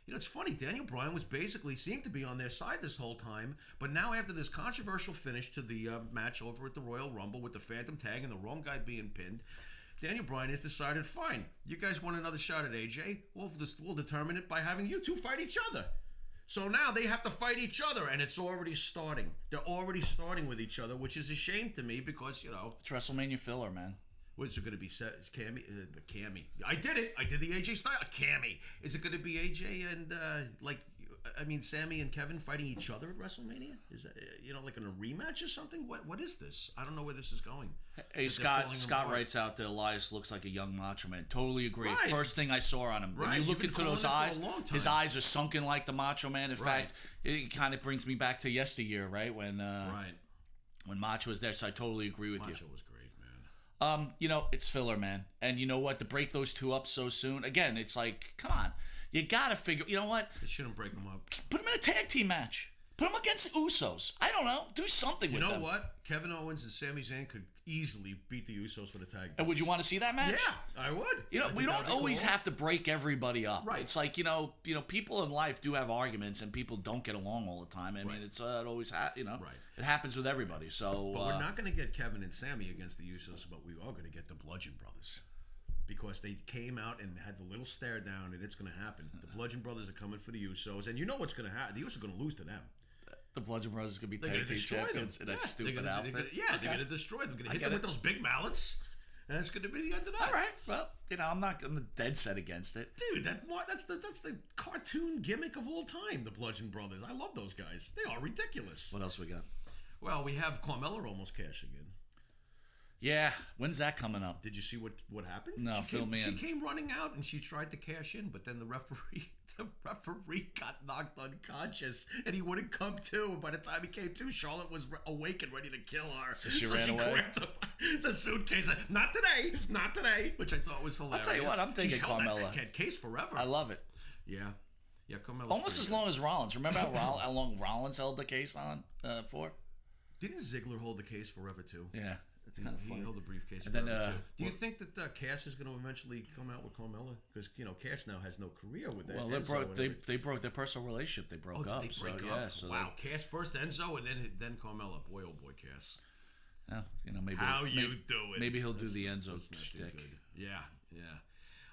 Speaker 2: It's funny. Daniel Bryan was basically seemed to be on their side this whole time, but now after this controversial finish to the match over at the Royal Rumble with the Phantom Tag and the wrong guy being pinned, Daniel Bryan has decided, fine, you guys want another shot at AJ? We'll determine it by having you two fight each other. So now they have to fight each other, and it's already starting. They're already starting with each other, which is a shame to me because,
Speaker 1: It's WrestleMania filler, man.
Speaker 2: What is it going to be? Cammy? Cammy. I did it. I did the AJ style. Cammy. Is it going to be AJ and, Sammy and Kevin fighting each other at WrestleMania? Is that, like in a rematch or something? What is this? I don't know where this is going.
Speaker 1: Hey, Scott writes out that Elias looks like a young Macho Man. Totally agree.
Speaker 2: Right.
Speaker 1: First thing I saw on him.
Speaker 2: Right.
Speaker 1: When you look
Speaker 2: You've been
Speaker 1: into those
Speaker 2: calling it
Speaker 1: eyes,
Speaker 2: for a long time.
Speaker 1: his eyes are sunken like the Macho Man. In
Speaker 2: Right.
Speaker 1: fact, it kind of brings me back to yesteryear, right? When Macho was there. So I totally agree with you.
Speaker 2: Macho was great, man.
Speaker 1: It's filler, man. And you know what? To break those two up so soon, again, it's like, come on. You got to figure, you know what?
Speaker 2: They shouldn't break them up.
Speaker 1: Put them in a tag team match. Put them against the Usos. I don't know. Do something with them.
Speaker 2: You know what? Kevin Owens and Sami Zayn could easily beat the Usos for the tag.
Speaker 1: And would you want to see that match?
Speaker 2: Yeah, I would.
Speaker 1: We don't always have to break everybody up.
Speaker 2: Right.
Speaker 1: It's like, people in life do have arguments and people don't get along all the time. I mean, it's it always it happens with everybody. So
Speaker 2: but we're not going to get Kevin and Sami against the Usos, but we are going to get the Bludgeon Brothers. Because they came out and had the little stare down, and it's going to happen. The Bludgeon Brothers are coming for the Usos, and you know what's going to happen. The Usos are going to lose to them.
Speaker 1: The Bludgeon Brothers are going to be
Speaker 2: They're
Speaker 1: tag team champions in that stupid outfit.
Speaker 2: They're going to destroy them. They're going to hit them with those big mallets, and it's going to be the end of that.
Speaker 1: All right. Well, I'm dead set against it.
Speaker 2: Dude, that's the cartoon gimmick of all time, the Bludgeon Brothers. I love those guys. They are ridiculous.
Speaker 1: What else we got?
Speaker 2: Well, we have Carmella almost cashing in.
Speaker 1: Yeah, when's that coming up?
Speaker 2: Did you see what happened?
Speaker 1: No, fill me in.
Speaker 2: She came running out and she tried to cash in, but then the referee got knocked unconscious and he wouldn't come to. By the time he came to, Charlotte was awake and ready to kill her.
Speaker 1: So she ran away.
Speaker 2: Grabbed the suitcase. Not today, which I thought was hilarious.
Speaker 1: I'll tell you what, I'm taking Carmella.
Speaker 2: That case forever.
Speaker 1: I love it.
Speaker 2: Yeah, Carmella.
Speaker 1: Almost as long as Rollins. Remember how long Rollins held the case on for?
Speaker 2: Didn't Ziggler hold the case forever too?
Speaker 1: Yeah. It's kind of funny.
Speaker 2: He held a briefcase.
Speaker 1: And then,
Speaker 2: do you think that Cass is going to eventually come out with Carmella? Because Cass now has no career with that.
Speaker 1: Well, they broke their personal relationship. They broke up.
Speaker 2: They break up?
Speaker 1: Yeah, so
Speaker 2: wow, Cass first Enzo and then Carmella. Boy, oh boy, Cass.
Speaker 1: Yeah, maybe
Speaker 2: how you do it?
Speaker 1: Maybe he'll do the Enzo shtick.
Speaker 2: Yeah.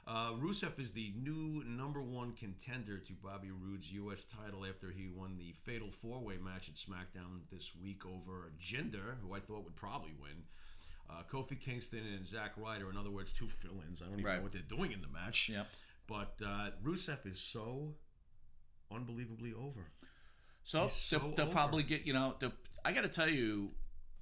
Speaker 2: Rusev is the new #1 contender to Bobby Roode's U.S. title after he won the Fatal 4-Way match at SmackDown this week over Jinder, who I thought would probably win. Kofi Kingston and Zack Ryder, in other words, two fill-ins. I don't even know what they're doing in the match.
Speaker 1: Yep.
Speaker 2: But Rusev is so unbelievably over.
Speaker 1: So they'll probably get, I got to tell you,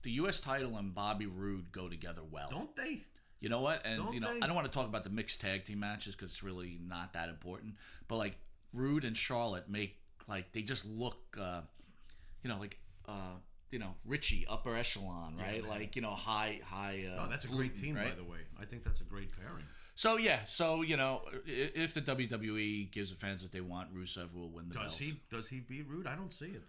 Speaker 1: the U.S. title and Bobby Roode go together well.
Speaker 2: Don't they?
Speaker 1: You know what? And, I don't want to talk about the mixed tag team matches because it's really not that important. But, like, Roode and Charlotte they just look, Richie, upper echelon, right?
Speaker 2: Yeah,
Speaker 1: high.
Speaker 2: Oh, that's a great team,
Speaker 1: right?
Speaker 2: By the way. I think that's a great pairing.
Speaker 1: So, if the WWE gives the fans what they want, Rusev will win the belt.
Speaker 2: Does he beat Roode? I don't see it.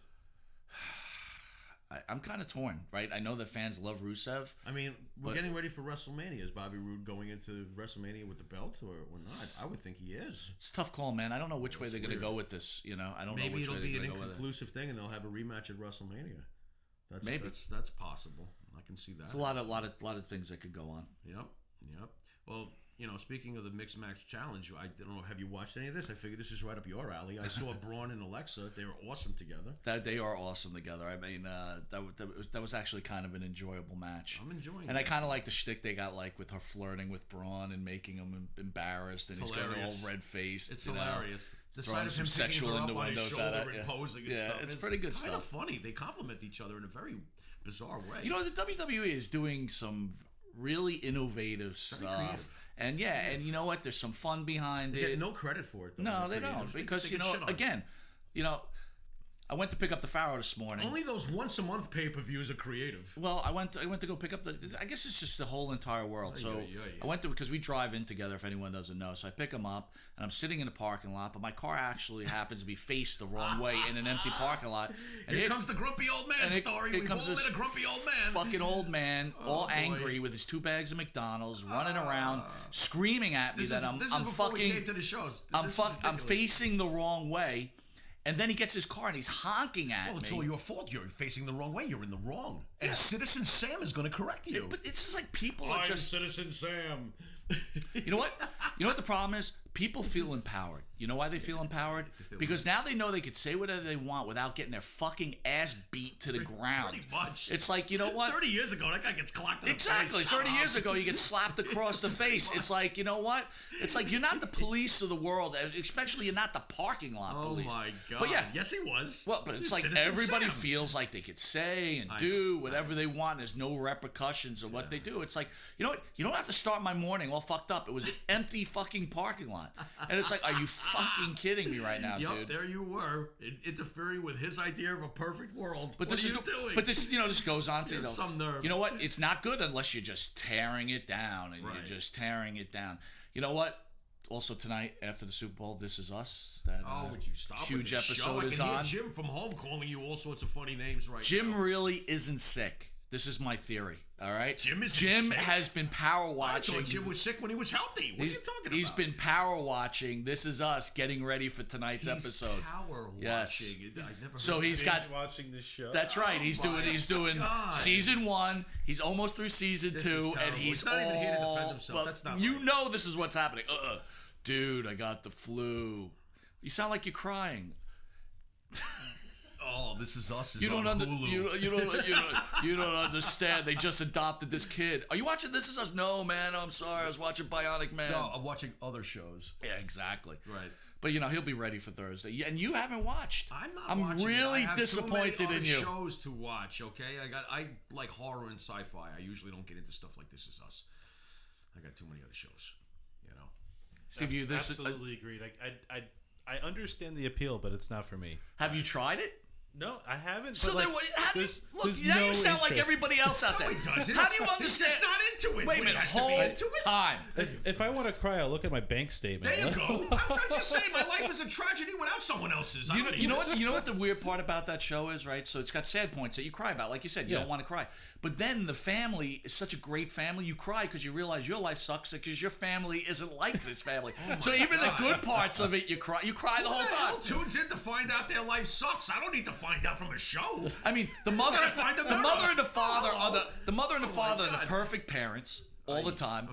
Speaker 1: I'm kind of torn, right? I know that fans love Rusev.
Speaker 2: I mean, we're getting ready for WrestleMania. Is Bobby Roode going into WrestleMania with the belt or not? I would think he is.
Speaker 1: It's a tough call, man. I don't know which way they're going to go with this. I don't know which way they're going to go with it.
Speaker 2: Maybe it'll be an inconclusive thing, and they'll have a rematch at WrestleMania. That's possible. I can see that.
Speaker 1: It's a lot of things that could go on.
Speaker 2: Yep. Well, speaking of the mixed match challenge, I don't know. Have you watched any of this? I figured this is right up your alley. I saw Braun and Alexa. They were awesome together.
Speaker 1: They are awesome together. I mean, that was actually kind of an enjoyable match.
Speaker 2: I'm enjoying it.
Speaker 1: And I kind of like the shtick they got, like, with her flirting with Braun and making him embarrassed, and he's getting all red-faced.
Speaker 2: It's hilarious. The
Speaker 1: throwing
Speaker 2: sight of him
Speaker 1: some
Speaker 2: picking
Speaker 1: sexual
Speaker 2: her up on his
Speaker 1: innuendos
Speaker 2: shoulder
Speaker 1: at
Speaker 2: and
Speaker 1: it.
Speaker 2: posing and stuff.
Speaker 1: It's pretty good stuff.
Speaker 2: Kind of funny. They complement each other in a very bizarre way.
Speaker 1: The WWE is doing some really innovative stuff.
Speaker 2: Creative.
Speaker 1: And and you know what? There's some fun behind
Speaker 2: They
Speaker 1: it.
Speaker 2: get no credit for it, though.
Speaker 1: No, they don't. Because, again, I went to pick up the Pharaoh this morning.
Speaker 2: Only those once a month pay-per-views are creative.
Speaker 1: Well, I went to go pick up I guess it's just the whole entire world. So I went to, because we drive in together, if anyone doesn't know. So I pick him up, and I'm sitting in the parking lot, but my car actually happens to be faced the wrong way in an empty parking lot. And
Speaker 2: here comes the grumpy old man story.
Speaker 1: Here comes this
Speaker 2: a grumpy old man.
Speaker 1: Fucking old man, all angry with his 2 bags of McDonald's, running around, screaming at me that I'm fucking.
Speaker 2: We came to the shows.
Speaker 1: I'm facing the wrong way. And then he gets his car and he's honking at me.
Speaker 2: Well, it's all your fault. You're facing the wrong way. You're in the wrong. And Citizen Sam is going to correct you.
Speaker 1: But it's just like people are just...
Speaker 2: Citizen Sam.
Speaker 1: You know what? You know what the problem is? People feel empowered. You know why they feel empowered? Because now they know they could say whatever they want without getting their fucking ass beat to the ground.
Speaker 2: Pretty much.
Speaker 1: It's like, you know what?
Speaker 2: 30 years ago, that guy gets clocked in the face.
Speaker 1: Exactly. 30 years ago, you get slapped across the face. It's like, you know what? It's like, you're not the police of the world. Especially, you're not the parking lot police.
Speaker 2: Oh, my God.
Speaker 1: But yeah.
Speaker 2: Yes, he was.
Speaker 1: Well, but it's like everybody feels like they could say and do whatever they want. There's no repercussions of what they do. It's like, you know what? You don't have to start my morning all fucked up. It was an empty fucking parking lot. And it's like, are you fucking kidding me right now, dude?
Speaker 2: There you were, interfering with his idea of a perfect world.
Speaker 1: But
Speaker 2: what are you doing?
Speaker 1: But this, this goes on to,
Speaker 2: some nerve.
Speaker 1: You know what? It's not good unless you're just tearing it down, and you're just tearing it down. You know what? Also tonight, after the Super Bowl, This Is Us. That
Speaker 2: would you stop
Speaker 1: huge
Speaker 2: with this
Speaker 1: episode
Speaker 2: show?
Speaker 1: is
Speaker 2: I can
Speaker 1: on.
Speaker 2: hear Jim from home calling you all sorts of funny names right now.
Speaker 1: Jim really isn't sick. This is my theory. All right.
Speaker 2: Jim
Speaker 1: has been power watching.
Speaker 2: I thought Jim was sick when he was healthy. What are you talking about?
Speaker 1: He's been power watching. This Is Us, getting ready for tonight's episode.
Speaker 2: Power watching.
Speaker 1: Yes.
Speaker 2: So
Speaker 1: he's got
Speaker 3: watching this show.
Speaker 1: That's right. He's doing
Speaker 2: God.
Speaker 1: season 1. He's almost through season 2, and he's
Speaker 2: not even here to defend himself.
Speaker 1: Well,
Speaker 2: that's not.
Speaker 1: You know this is what's happening. Dude, I got the flu. You sound like you're crying.
Speaker 2: Oh, This Is Us.
Speaker 1: You don't
Speaker 2: on Hulu.
Speaker 1: You don't understand. They just adopted this kid. Are you watching This Is Us? No, man. I'm sorry. I was watching Bionic Man.
Speaker 2: No, I'm watching other shows.
Speaker 1: Yeah, exactly.
Speaker 2: Right.
Speaker 1: But he'll be ready for Thursday. And you haven't watched.
Speaker 2: I'm
Speaker 1: really disappointed in you.
Speaker 2: Shows to watch. Okay, I like horror and sci-fi. I usually don't get into stuff like This Is Us. I got too many other shows.
Speaker 1: Steve,
Speaker 3: absolutely agreed. I understand the appeal, but it's not for me.
Speaker 1: Have you tried it?
Speaker 3: No, I haven't.
Speaker 1: So
Speaker 3: but
Speaker 1: now you sound like everybody else out there.
Speaker 2: No, he doesn't.
Speaker 1: How do you understand?
Speaker 2: He's just not into it.
Speaker 1: Wait a minute, hold time.
Speaker 3: If I want to cry, I'll look at my bank statement.
Speaker 2: There you go. I'm just saying, my life is a tragedy without someone else's.
Speaker 1: You know what the weird part about that show is, right? So it's got sad points that you cry about. Like you said, you don't want to cry. But then the family is such a great family. You cry because you realize your life sucks because your family isn't like this family. So even the good parts of it, you cry. You cry the whole time.
Speaker 2: Hell tunes in to find out their life sucks. I don't need to find out from a show.
Speaker 1: I mean, the mother and the father are the perfect parents all the time.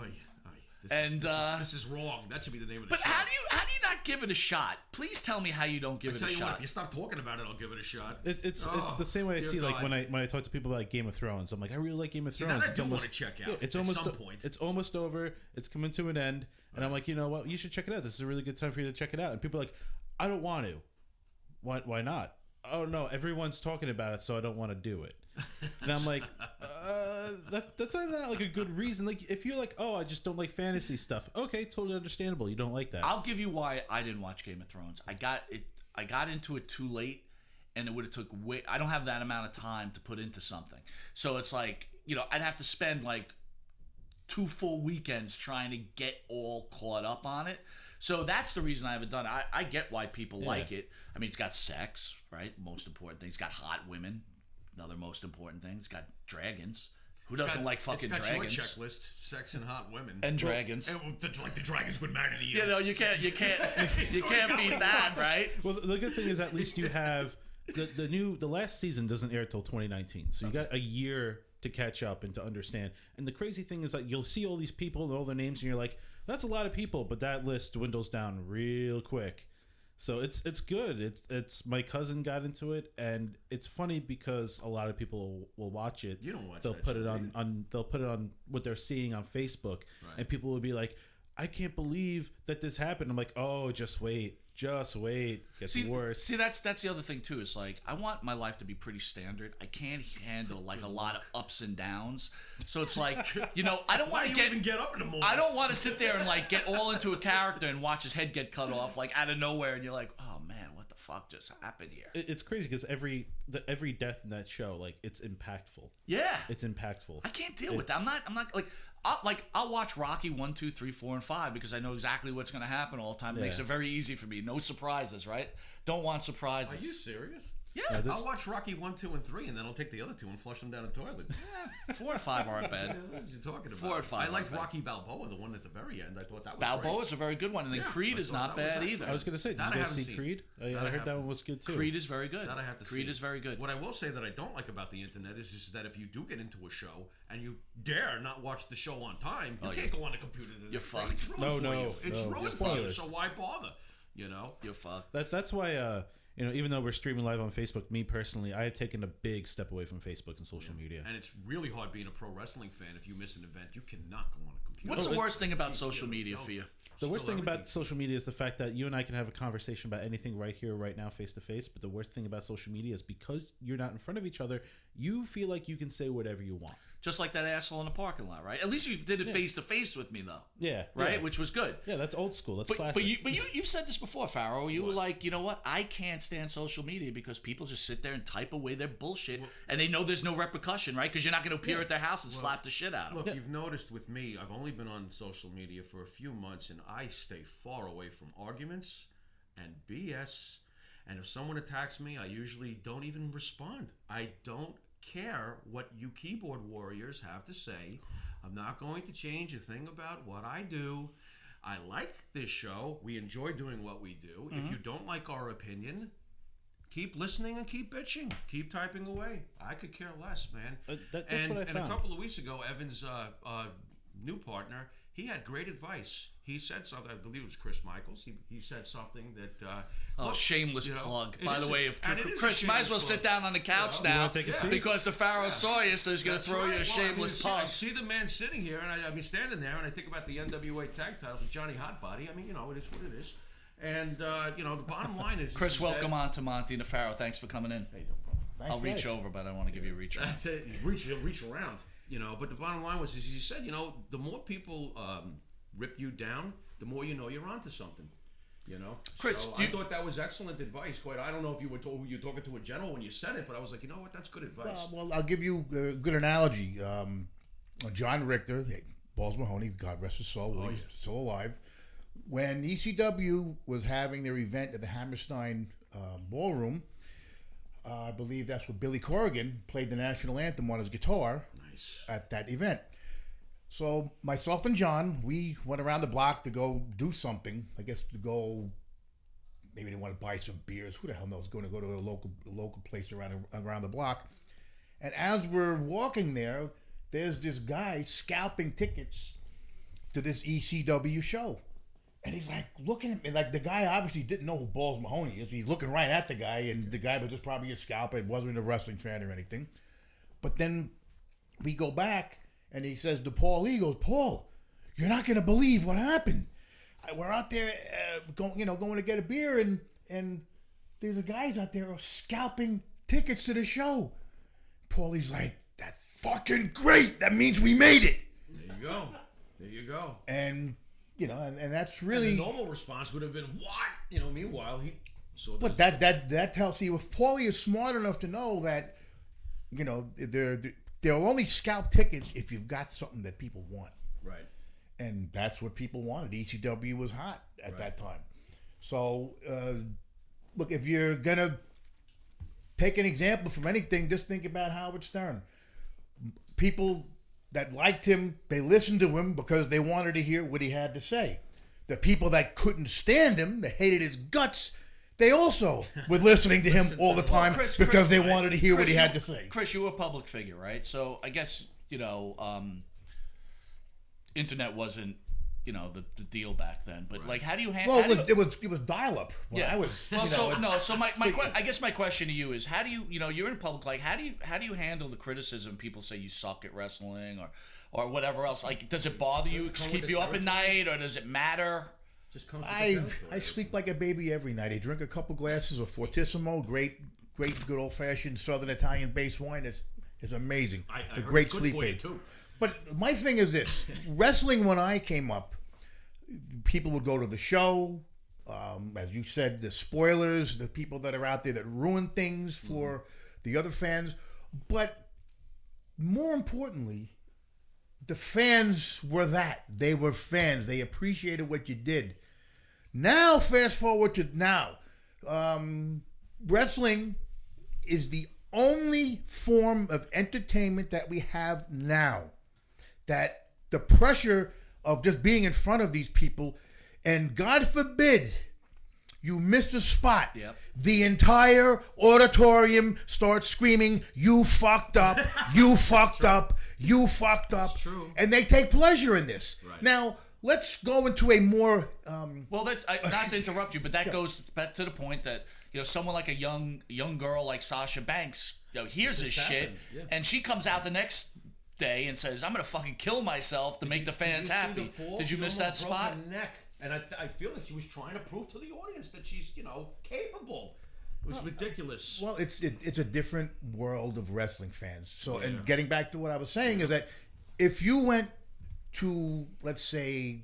Speaker 2: This is wrong. That should be the name of the show.
Speaker 1: But how do you not give it a shot? Please tell me how you don't give it a shot.
Speaker 2: What, if you stop talking about it, I'll give it a shot.
Speaker 3: It's the same way I see
Speaker 2: God.
Speaker 3: like when I talk to people about Game of Thrones. I'm like, I really like Game of Thrones.
Speaker 2: That I do want to check out.
Speaker 3: It's
Speaker 2: at
Speaker 3: almost
Speaker 2: some point.
Speaker 3: It's almost over. It's coming to an end, and I'm like, you know what? You should check it out. This is a really good time for you to check it out. And people are like, I don't want to. Why not? Oh no, everyone's talking about it, so I don't want to do it. And I'm like, that's not like a good reason. Like, if you're like, oh, I just don't like fantasy stuff. Okay, totally understandable. You don't like that.
Speaker 1: I'll give you why I didn't watch Game of Thrones. I got into it too late, and it would have took way. I don't have that amount of time to put into something. So it's like, I'd have to spend like 2 full weekends trying to get all caught up on it. So that's the reason I haven't done it. I get why people like it. I mean, it's got sex, right? Most important thing. It's got hot women. Another most important thing. It's got dragons. Who doesn't like fucking dragons?
Speaker 2: It's got your checklist: sex and hot women
Speaker 1: and dragons.
Speaker 2: And the dragons would matter to you.
Speaker 1: You can't beat that, right?
Speaker 3: Well, the good thing is at least you have the last season doesn't air till 2019, so you got a year to catch up and to understand. And the crazy thing is, like, you'll see all these people and all their names, and you're like, that's a lot of people, but that list dwindles down real quick. So it's good. It's my cousin got into it, and it's funny because a lot of people will watch it.
Speaker 2: You don't watch
Speaker 3: They'll
Speaker 2: that
Speaker 3: put
Speaker 2: show,
Speaker 3: it
Speaker 2: do you?
Speaker 3: on they'll put it on what they're seeing on Facebook,
Speaker 2: Right.
Speaker 3: and people will be like, I can't believe that this happened. I'm like, oh, just wait. Gets worse.
Speaker 1: See, that's the other thing too. Is like I want my life to be pretty standard. I can't handle like a lot of ups and downs. So it's like, you know, I don't want to
Speaker 2: even get up in the morning.
Speaker 1: I don't want to sit there and like get all into a character and watch his head get cut off like out of nowhere, and you're like, oh man, what the fuck just happened here?
Speaker 3: It's crazy because every death in that show, like, it's impactful.
Speaker 1: Yeah,
Speaker 3: It's impactful.
Speaker 1: I can't deal with that. I'm not like I'll watch Rocky 1, 2, 3, 4, and 5 because I know exactly what's going to happen all the time. It makes it very easy for me. No surprises, right? Don't want surprises.
Speaker 2: Are you serious?
Speaker 1: Yeah.
Speaker 3: this-
Speaker 2: I'll watch Rocky 1, 2, and 3, and then I'll take the other two and flush them down the toilet.
Speaker 1: 4 and 5 aren't bad.
Speaker 2: What are you talking about?
Speaker 1: 4 and 5
Speaker 2: I liked
Speaker 1: aren't bad.
Speaker 2: Rocky Balboa, the one at the very end. I thought that was
Speaker 1: Balboa's a very good one, and then
Speaker 2: Yeah,
Speaker 1: Creed
Speaker 2: I
Speaker 1: is
Speaker 2: thought
Speaker 1: not
Speaker 2: that was
Speaker 1: bad
Speaker 2: excellent.
Speaker 1: either.
Speaker 3: I was gonna say, did
Speaker 2: That
Speaker 3: you
Speaker 2: I
Speaker 3: guys
Speaker 2: haven't
Speaker 3: see
Speaker 2: seen.
Speaker 3: Creed? I
Speaker 2: That I
Speaker 3: heard
Speaker 2: have
Speaker 3: that
Speaker 2: to-
Speaker 3: one was good too.
Speaker 1: Creed is very good.
Speaker 2: That I have to
Speaker 1: Creed
Speaker 2: see.
Speaker 1: is very good.
Speaker 2: What I will say that I don't like about the internet is just that if you do get into a show and you dare not watch the show on time, you can't go on the computer.
Speaker 1: You're
Speaker 2: fucked. It's ruined
Speaker 3: No,
Speaker 2: for
Speaker 3: no,
Speaker 2: you. It's
Speaker 3: no.
Speaker 2: ruined for you.
Speaker 3: Spoilers.
Speaker 2: So why bother? You know.
Speaker 1: You're fucked.
Speaker 3: That's why you know, even though we're streaming live on Facebook, me personally, I have taken a big step away from Facebook and social media.
Speaker 2: And it's really hard being a pro wrestling fan. If you miss an event, you cannot go on a computer.
Speaker 1: What's the worst thing about social media for you?
Speaker 3: The worst thing
Speaker 2: everything.
Speaker 3: about social media is the fact that you and I can have a conversation about anything right here, right now, face to face. But the worst thing about social media is because you're not in front of each other, you feel like you can say whatever you want.
Speaker 1: Just like that asshole in the parking lot, right? At least you did it face to face with me, though.
Speaker 3: Yeah.
Speaker 1: Right,
Speaker 3: Yeah,
Speaker 1: which was good.
Speaker 3: yeah, that's old school. That's
Speaker 1: But
Speaker 3: classic.
Speaker 1: you've said this before, Pharaoh. You were like, you know what? I can't stand social media because people just sit there and type away their bullshit, and they know there's no repercussion, right? Because you're not going to appear at their house and slap the shit out of them.
Speaker 2: Look, you've noticed with me, I've only been on social media for a few months, and I stay far away from arguments and BS. And if someone attacks me, I usually don't even respond. I don't care what you keyboard warriors have to say. I'm not going to change a thing about what I do. I like this show. We enjoy doing what we do. If you don't like our opinion, keep listening and keep bitching. Keep typing away. I could care less, man.
Speaker 3: That's what I
Speaker 2: And a
Speaker 3: found.
Speaker 2: couple of weeks ago, Evan's new partner, he had great advice. He said something, I believe it was Chris Michaels. He said something that... look,
Speaker 1: Shameless
Speaker 2: you know,
Speaker 1: plug.
Speaker 2: it
Speaker 1: By
Speaker 2: is
Speaker 1: the
Speaker 2: a-
Speaker 1: way, if
Speaker 2: and it is a
Speaker 1: Chris might as well
Speaker 2: shameless
Speaker 1: sit
Speaker 2: plug.
Speaker 1: down on the couch
Speaker 2: You know,
Speaker 1: now
Speaker 3: wanna take a seat?
Speaker 1: because the Pharaoh saw you, so he's going to
Speaker 2: That's
Speaker 1: throw you a
Speaker 2: right.
Speaker 1: shameless
Speaker 2: I
Speaker 1: plug.
Speaker 2: see the man sitting here, and I mean standing there, and I think about the NWA tag titles with Johnny Hotbody. I mean, you know, it is what it is. And you know, the bottom line is,
Speaker 1: Chris,
Speaker 2: is
Speaker 1: welcome on to Monte and the Pharaoh. Thanks for coming in.
Speaker 2: Hey, no problem.
Speaker 3: Thanks,
Speaker 1: I'll reach
Speaker 3: guys.
Speaker 1: over, but I don't want to give you a reach around.
Speaker 2: That's it. You reach around, you know. But the bottom line was, as you said, you know, the more people rip you down, the more you know you're onto something. You know,
Speaker 1: Chris,
Speaker 2: so I thought that was excellent advice. Quite, I don't know if you were talking to a general when you said it, but I was like, you know what, that's good advice.
Speaker 4: Well, I'll give you a good analogy. John Richter, Balls Mahoney, God rest his soul, he was still alive. When ECW was having their event at the Hammerstein Ballroom, I believe that's where Billy Corrigan played the national anthem on his guitar
Speaker 2: Nice.
Speaker 4: at that event. So myself and John, we went around the block to go do something. I guess to go, maybe they want to buy some beers. Who the hell knows? Going to go to a local place around the block. And as we're walking there, there's this guy scalping tickets to this ECW show. And he's like looking at me, like the guy obviously didn't know who Balls Mahoney is. He's looking right at the guy, and the guy was just probably a scalper. It wasn't a wrestling fan or anything. But then we go back, and he says to Paul, he goes, Paul, you're not going to believe what happened. We're out there going to get a beer, and there's the guys out there scalping tickets to the show. Paulie's like, that's fucking great. That means we made it.
Speaker 2: There you go. There you go.
Speaker 4: And, you know, and that's
Speaker 2: And
Speaker 4: really...
Speaker 2: the normal response would have been, what? You know, meanwhile, he saw
Speaker 4: But that tells you, if Paulie is smart enough to know that, you know, they'll only scalp tickets if you've got something that people want.
Speaker 2: Right.
Speaker 4: And that's what people wanted. ECW was hot at that time. So, look, if you're going to take an example from anything, just think about Howard Stern. People that liked him, they listened to him because they wanted to hear what he had to say. The people that couldn't stand him, that hated his guts, they also were listening to him all the time because they wanted to hear what he had to say.
Speaker 1: Chris, you were a public figure, right? So I guess, internet wasn't, the deal back then. But like, how do you handle?
Speaker 4: Well, it was dial up.
Speaker 1: Yeah,
Speaker 4: I was.
Speaker 1: Well, so I guess my question to you is, how do you, you're in public, like, how do you handle the criticism? People say you suck at wrestling or whatever else. Like, does it bother you? Keep you up at night, or does it matter?
Speaker 2: Just comes
Speaker 4: I sleep like a baby every night. I drink a couple glasses of Fortissimo, great good old fashioned Southern Italian based wine. It's amazing. It's a great sleep aid too. But my thing is this: wrestling, when I came up, people would go to the show. As you said, the spoilers, the people that are out there that ruin things for the other fans. But more importantly, the fans were that. They were fans. They appreciated what you did. Now, fast forward to now. Wrestling is the only form of entertainment that we have now. That the pressure of just being in front of these people, and God forbid you missed a spot.
Speaker 1: Yep.
Speaker 4: The entire auditorium starts screaming, "You fucked up, you fucked up, you fucked up."
Speaker 2: That's true.
Speaker 4: And they take pleasure in this.
Speaker 2: Right.
Speaker 4: Now, let's go into a more...
Speaker 1: Well, not to interrupt you, but that goes back to the point that, someone like a young girl like Sasha Banks, hears this shit, and she comes out the next day and says, "I'm gonna fucking kill myself to make the fans happy." Did you miss that spot?
Speaker 2: Neck. And I feel like she was trying to prove to the audience that she's, capable. It was ridiculous.
Speaker 4: Well, it's a different world of wrestling fans. So, and getting back to what I was saying is that if you went to, let's say,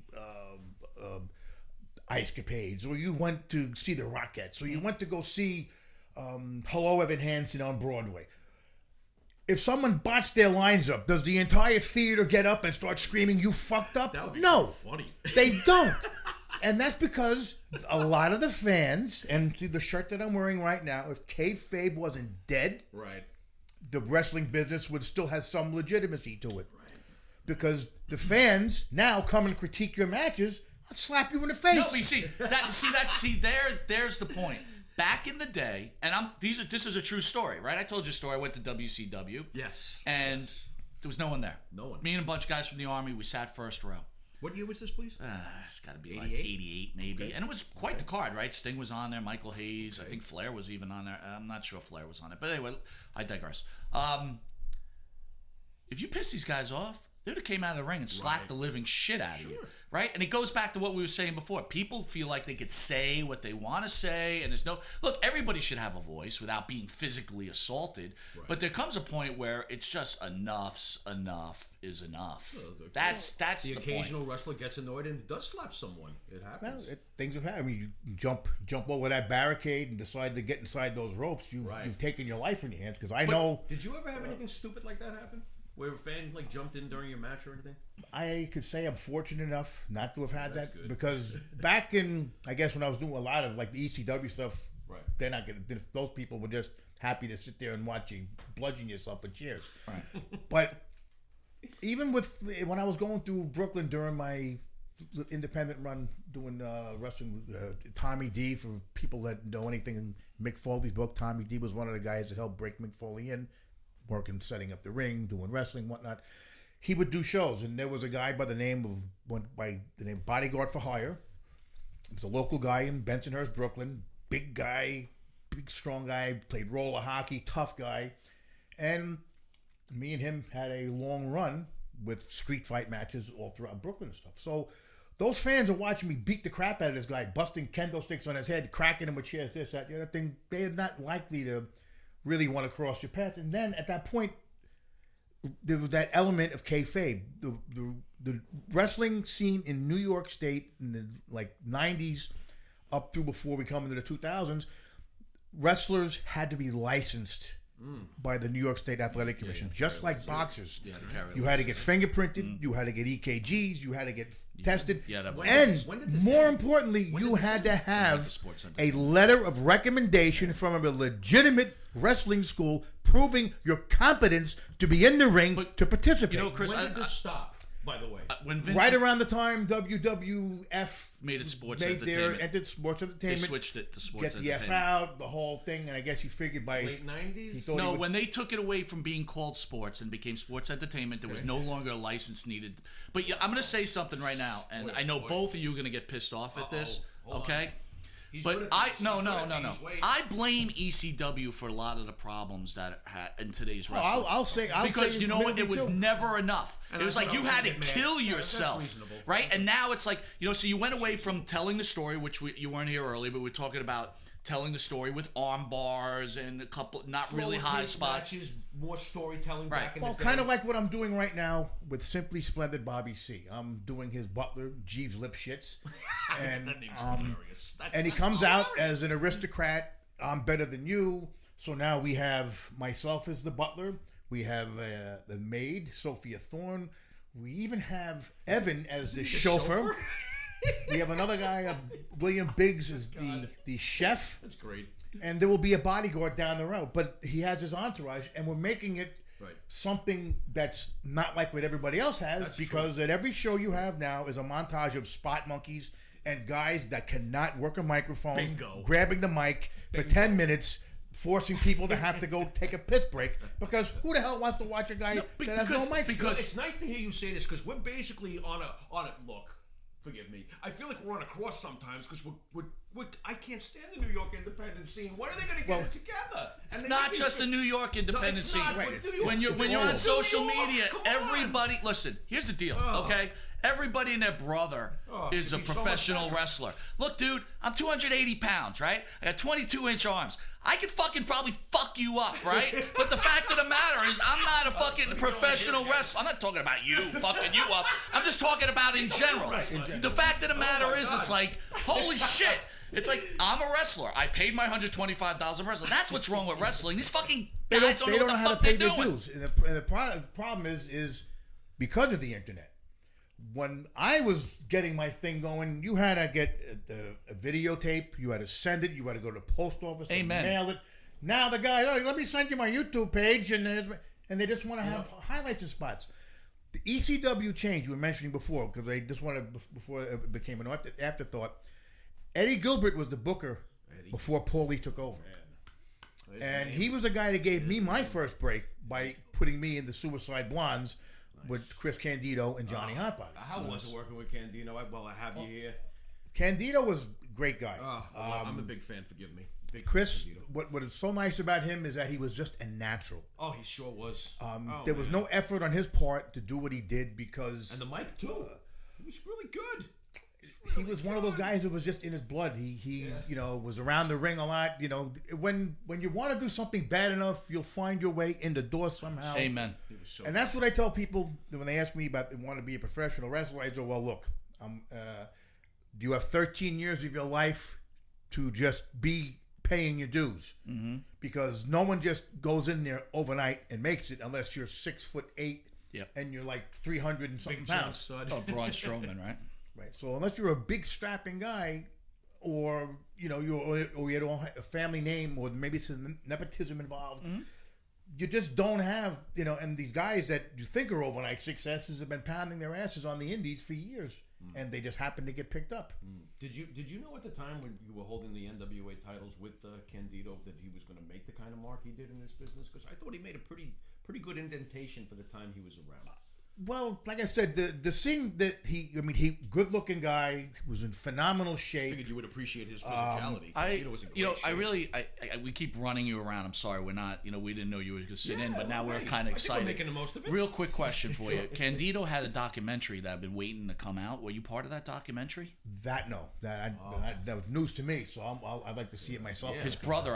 Speaker 4: Ice Capades, or you went to see the Rockettes, or you went to go see Hello Evan Hansen on Broadway, if someone botched their lines up, does the entire theater get up and start screaming, "You fucked up"?
Speaker 2: That would be
Speaker 4: no,
Speaker 2: so funny.
Speaker 4: They don't. And that's because a lot of the fans, and see the shirt that I'm wearing right now, if kayfabe wasn't dead,
Speaker 2: right,
Speaker 4: the wrestling business would still have some legitimacy to it. Right. Because the fans now come and critique your matches, I'll slap you in the face.
Speaker 1: No, but there's the point. Back in the day, and this is a true story, right? I told you a story. I went to WCW.
Speaker 2: Yes.
Speaker 1: And there was no one there.
Speaker 2: No one.
Speaker 1: Me and a bunch of guys from the Army, we sat first row.
Speaker 2: What year was this, please?
Speaker 1: It's got to be 88? Like 88, maybe. Okay. And it was quite the card, right? Sting was on there, Michael Hayes. Okay. I think Flair was even on there. I'm not sure if Flair was on it. But anyway, I digress. If you piss these guys off, they would have came out of the ring and slapped the living shit out of you, right? And it goes back to what we were saying before. People feel like they could say what they want to say, and there's no... Look, everybody should have a voice without being physically assaulted, but there comes a point where it's just enough is enough. Well, that's the
Speaker 2: occasional
Speaker 1: point.
Speaker 2: Wrestler gets annoyed and does slap someone. It happens.
Speaker 4: Well, things have happened. I mean, you jump over that barricade and decide to get inside those ropes. You've taken your life in your hands, because I know...
Speaker 2: Did you ever have anything stupid like that happen? Where a fan jumped in during your match or anything?
Speaker 4: I could say I'm fortunate enough not to have had that,
Speaker 2: good.
Speaker 4: Because back in, I guess, when I was doing a lot of the ECW stuff, they're not gonna. Those people were just happy to sit there and watch you bludgeon yourself with chairs. Right. But even when I was going through Brooklyn during my independent run doing wrestling, Tommy D, for people that know anything in Mick Foley's book, Tommy D was one of the guys that helped break Mick Foley in. Working, setting up the ring, doing wrestling, whatnot. He would do shows, and there was a guy by the name Bodyguard for Hire. He was a local guy in Bensonhurst, Brooklyn. Big guy, big strong guy, played roller hockey, tough guy. And me and him had a long run with street fight matches all throughout Brooklyn and stuff. So those fans are watching me beat the crap out of this guy, busting kendo sticks on his head, cracking him with chairs, this, that, the other thing. They are not likely to really want to cross your path. And then at that point, there was that element of kayfabe. The wrestling scene in New York State in the 90s up through before we come into the 2000s, wrestlers had to be licensed by the New York State Athletic Commission, just like boxers. You had to get fingerprinted, you had to get EKGs, you had to get tested, and more importantly, you had to have a letter of recommendation from a legitimate wrestling school proving your competence to be in the ring to participate.
Speaker 1: Chris,
Speaker 2: when did this stop? by the way.
Speaker 1: When Vince
Speaker 4: Right around the time WWF
Speaker 1: made it sports
Speaker 4: made
Speaker 1: entertainment,
Speaker 4: entered sports
Speaker 1: they
Speaker 4: entertainment.
Speaker 1: switched it to sports
Speaker 4: Get the F
Speaker 1: entertainment.
Speaker 4: out, the whole thing, and I guess he figured by
Speaker 2: Late 90s?
Speaker 1: No, when they took it away from being called sports and became sports entertainment, there was no longer a license needed. But yeah, I'm going to say something right now, and I know both of you are going to get pissed off at this, okay? But I blame ECW for a lot of the problems that had in today's wrestling.
Speaker 4: I'll say
Speaker 1: because you know what, it was
Speaker 4: too.
Speaker 1: never enough.
Speaker 2: And
Speaker 1: it was like you had to kill
Speaker 2: That's
Speaker 1: yourself,
Speaker 2: reasonable.
Speaker 1: right? And now it's like so you went away from telling the story, which you weren't here early, but we're talking about telling the story with arm bars and a couple not really high spots.
Speaker 2: Matches, more storytelling back in
Speaker 4: Well,
Speaker 2: the day.
Speaker 4: kind of like what I'm doing right now with Simply Splendid Bobby C. I'm doing his butler, Jeeves Lipschitz. And,
Speaker 2: That name's hilarious.
Speaker 4: and he comes out as an aristocrat. I'm better than you. So now we have myself as the butler. We have the maid, Sophia Thorne. We even have Evan as the chauffeur. We have another guy, William Biggs, as the chef.
Speaker 2: That's great.
Speaker 4: And there will be a bodyguard down the road. But he has his entourage, and we're making it something that's not like what everybody else has, because at every show you have now is a montage of spot monkeys and guys that cannot work a microphone, grabbing the mic for 10 minutes, forcing people to have to go take a piss break, because who the hell wants to watch a guy that has no mic?
Speaker 2: Because it's nice to hear you say this, because we're basically on a look. Forgive me. I feel like we're on a cross sometimes, because I can't stand the New York independent scene. When are they going to get it together? And
Speaker 1: It's not just a New York independent scene. When you're on social media, everybody. Listen, here's the deal, okay? Everybody and their brother is a professional wrestler. Look, dude, I'm 280 pounds, right? I got 22-inch arms. I could fucking probably fuck you up, right? But the fact of the matter is, I'm not a fucking professional wrestler. I'm not talking about you fucking you up. I'm just talking about in general. The fact of the matter is, it's like, holy shit. It's like, I'm a wrestler. I paid my $125,000 wrestling. That's what's wrong with wrestling. These fucking guys don't know what the fuck they're doing.
Speaker 4: Dues. And the problem is because of the internet. When I was getting my thing going, you had to get a videotape. You had to send it. You had to go to the post office and mail it. Now the guy, let me send you my YouTube page, and they just want to have highlights and spots. The ECW change you were mentioning before, because they just wanted, before it became an afterthought. Eddie Gilbert was the booker before Paulie took over. And he was the guy that gave me my first break by putting me in the Suicide Blondes with Chris Candido and Johnny Hotbody.
Speaker 2: How was it working with Candido? I have you here.
Speaker 4: Candido was a great guy.
Speaker 2: I'm a big fan, forgive me.
Speaker 4: Chris, what is so nice about him is that he was just a natural.
Speaker 2: Oh, he sure was.
Speaker 4: There was no effort on his part to do what he did, because...
Speaker 2: And the mic, too. He was really good.
Speaker 4: He was one of those guys that was just in his blood. He was around the ring a lot. When you want to do something bad enough, you'll find your way in the door somehow.
Speaker 1: Amen.
Speaker 4: And that's what I tell people when they ask me about they want to be a professional wrestler. I say, well, look, do you have 13 years of your life to just be paying your dues? Mm-hmm. Because no one just goes in there overnight and makes it unless you're 6'8" and you're like 300 and something pounds.
Speaker 1: Oh, Braun Strowman, right?
Speaker 4: Right. So unless you're a big strapping guy, or you don't have a family name, or maybe some nepotism involved, you just don't have And these guys that you think are overnight successes have been pounding their asses on the indies for years, and they just happen to get picked up.
Speaker 2: Did you know at the time when you were holding the NWA titles with Candido that he was going to make the kind of mark he did in this business? Because I thought he made a pretty good indentation for the time he was around.
Speaker 4: Well, like I said, the scene that he good looking guy, was in phenomenal shape.
Speaker 2: I figured you would appreciate his physicality.
Speaker 1: We keep running you around. I'm sorry, we're not. We didn't know you were going to sit in, but now we're kind of excited.
Speaker 2: We're making the most of it.
Speaker 1: Real quick question for you: Candido had a documentary that I've been waiting to come out. Were you part of that documentary?
Speaker 4: That was news to me, so I'd like to see it myself.
Speaker 1: Yeah. His brother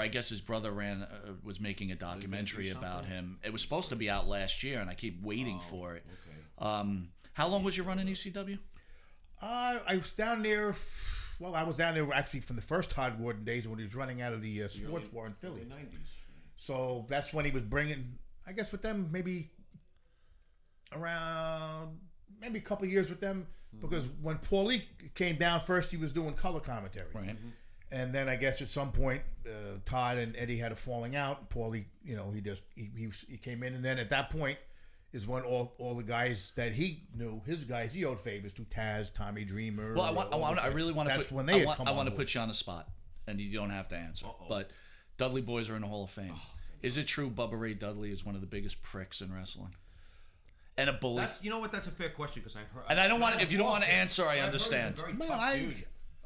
Speaker 1: was making a documentary about him. It was supposed to be out last year, and I keep waiting for it. Okay. How long was your run in ECW?
Speaker 4: I was down there. Well, I was down there actually from the first Todd Gordon days when he was running out of the sports bar in Philly.
Speaker 2: 90s.
Speaker 4: So that's when he was bringing. I guess with them maybe a couple of years with them, because when Paulie came down first, he was doing color commentary.
Speaker 1: Right. Mm-hmm.
Speaker 4: And then I guess at some point, Todd and Eddie had a falling out. Paulie, he came in, and then at that point, is when all the guys that he knew, his guys, he owed favors to Taz, Tommy Dreamer.
Speaker 1: Well, I really want to.
Speaker 4: That's
Speaker 1: put,
Speaker 4: when they
Speaker 1: I want to put you on the spot, and you don't have to answer. But Dudley boys are in the Hall of Fame. Is it true Bubba Ray Dudley is one of the biggest pricks in wrestling? And a bully.
Speaker 2: You know what? That's a fair question because I've heard.
Speaker 1: And I don't want. If you don't want to answer, I understand.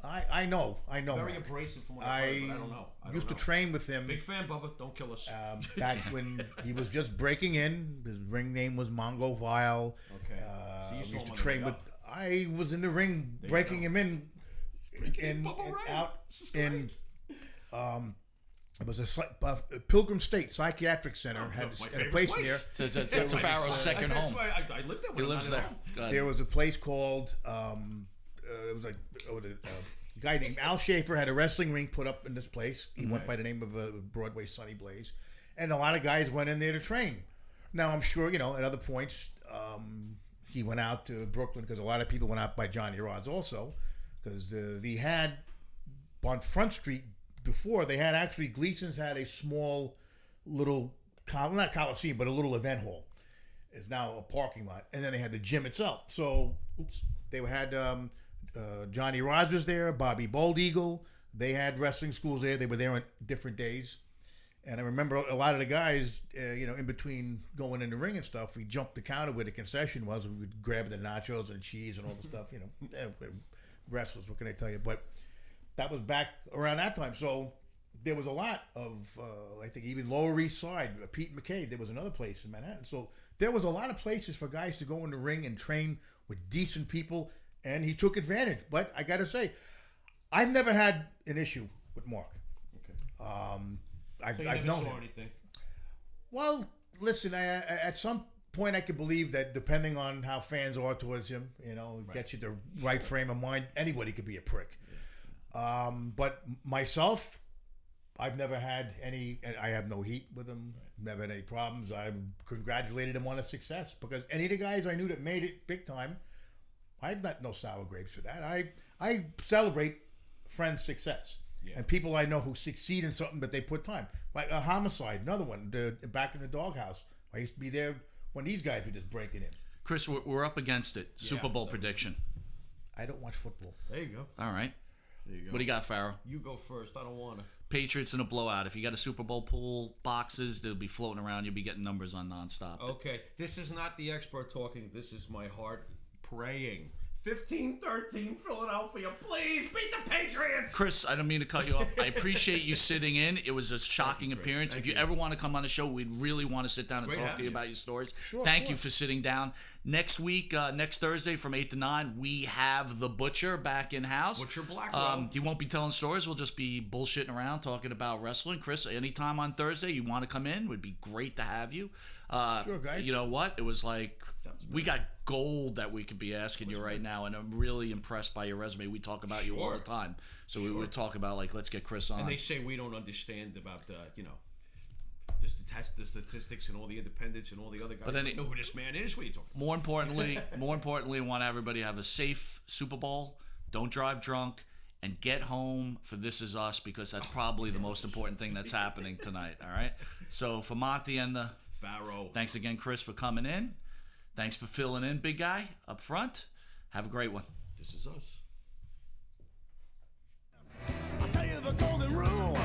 Speaker 4: I know.
Speaker 2: Very abrasive from what I've heard, but I don't know.
Speaker 4: Used to train with him.
Speaker 2: Big fan, Bubba. Don't kill us.
Speaker 4: Back when he was just breaking in. His ring name was Mongo Vile.
Speaker 2: Okay.
Speaker 4: So you used to train with. I was in the ring breaking him in. It was a Pilgrim State Psychiatric Center had a place there.
Speaker 1: It's a Pharaoh's second home.
Speaker 2: I lived there.
Speaker 1: He lives there.
Speaker 4: There was a place called. It was like a guy named Al Schaefer had a wrestling ring put up in this place. He went by the name of Broadway Sonny Blaze, and a lot of guys went in there to train. Now I'm sure at other points he went out to Brooklyn because a lot of people went out by Johnny Rods also because they had on Front Street before they had actually Gleason's had a small little not Coliseum but a little event hall. It's now a parking lot, and then they had the gym itself. So they had. Johnny Rods was there, Bobby Bold Eagle. They had wrestling schools there. They were there on different days. And I remember a lot of the guys, in between going in the ring and stuff, we jumped the counter where the concession was. We would grab the nachos and cheese and all the stuff, wrestlers, what can I tell you? But that was back around that time. So there was a lot of, I think even Lower East Side, Pete McKay, there was another place in Manhattan. So there was a lot of places for guys to go in the ring and train with decent people. And he took advantage. But I got to say, I've never had an issue with Mark.
Speaker 2: Okay.
Speaker 4: I've
Speaker 2: never
Speaker 4: known
Speaker 2: saw
Speaker 4: him.
Speaker 2: anything.
Speaker 4: Well, listen, at some point I could believe that depending on how fans are towards him, gets you the right frame of mind, anybody could be a prick. Yeah. But myself, I've never had any, and I have no heat with him, never had any problems. I congratulated him on his success because any of the guys I knew that made it big time, I've got no sour grapes for that. I celebrate friends' success and people I know who succeed in something, but they put time. Like a Homicide, another one, back in the Doghouse. I used to be there when these guys were just breaking in.
Speaker 1: Chris, we're up against it. Super Bowl prediction.
Speaker 4: I don't watch football.
Speaker 2: There you go.
Speaker 1: All right.
Speaker 2: There you go.
Speaker 1: What do you got, Pharaoh?
Speaker 2: You go first. I don't want to.
Speaker 1: Patriots in a blowout. If you got a Super Bowl pool, boxes, they'll be floating around. You'll be getting numbers on nonstop.
Speaker 2: Okay. This is not the expert talking. This is my heart praying. 15-13 Philadelphia. Please beat the Patriots.
Speaker 1: Chris, I don't mean to cut you off. I appreciate you sitting in. It was a shocking appearance. If you ever want to come on the show, we'd really want to sit down and talk to you about your stories.
Speaker 4: Sure,
Speaker 1: Thank you for sitting down. Next week, next Thursday from 8 to 9, we have the Butcher back in-house.
Speaker 2: Butcher Blackwell.
Speaker 1: He won't be telling stories. We'll just be bullshitting around talking about wrestling. Chris, anytime on Thursday you want to come in, would be great to have you.
Speaker 4: Sure, guys.
Speaker 1: You know what? It was like we got gold that we could be asking you right now, and I'm really impressed by your resume. We talk about you all the time, so we would talk about let's get Chris on.
Speaker 2: And they say we don't understand about the statistics and all the independents and all the other guys. But don't know who this man is. What are you talking about?
Speaker 1: More importantly, I want everybody to have a safe Super Bowl. Don't drive drunk. And get home for This Is Us because that's probably the most important thing that's happening tonight. All right. So for Monte and the
Speaker 2: Pharaoh.
Speaker 1: Thanks again, Chris, for coming in. Thanks for filling in, big guy, up front. Have a great one.
Speaker 2: This Is Us.
Speaker 5: I'll tell you the golden rule.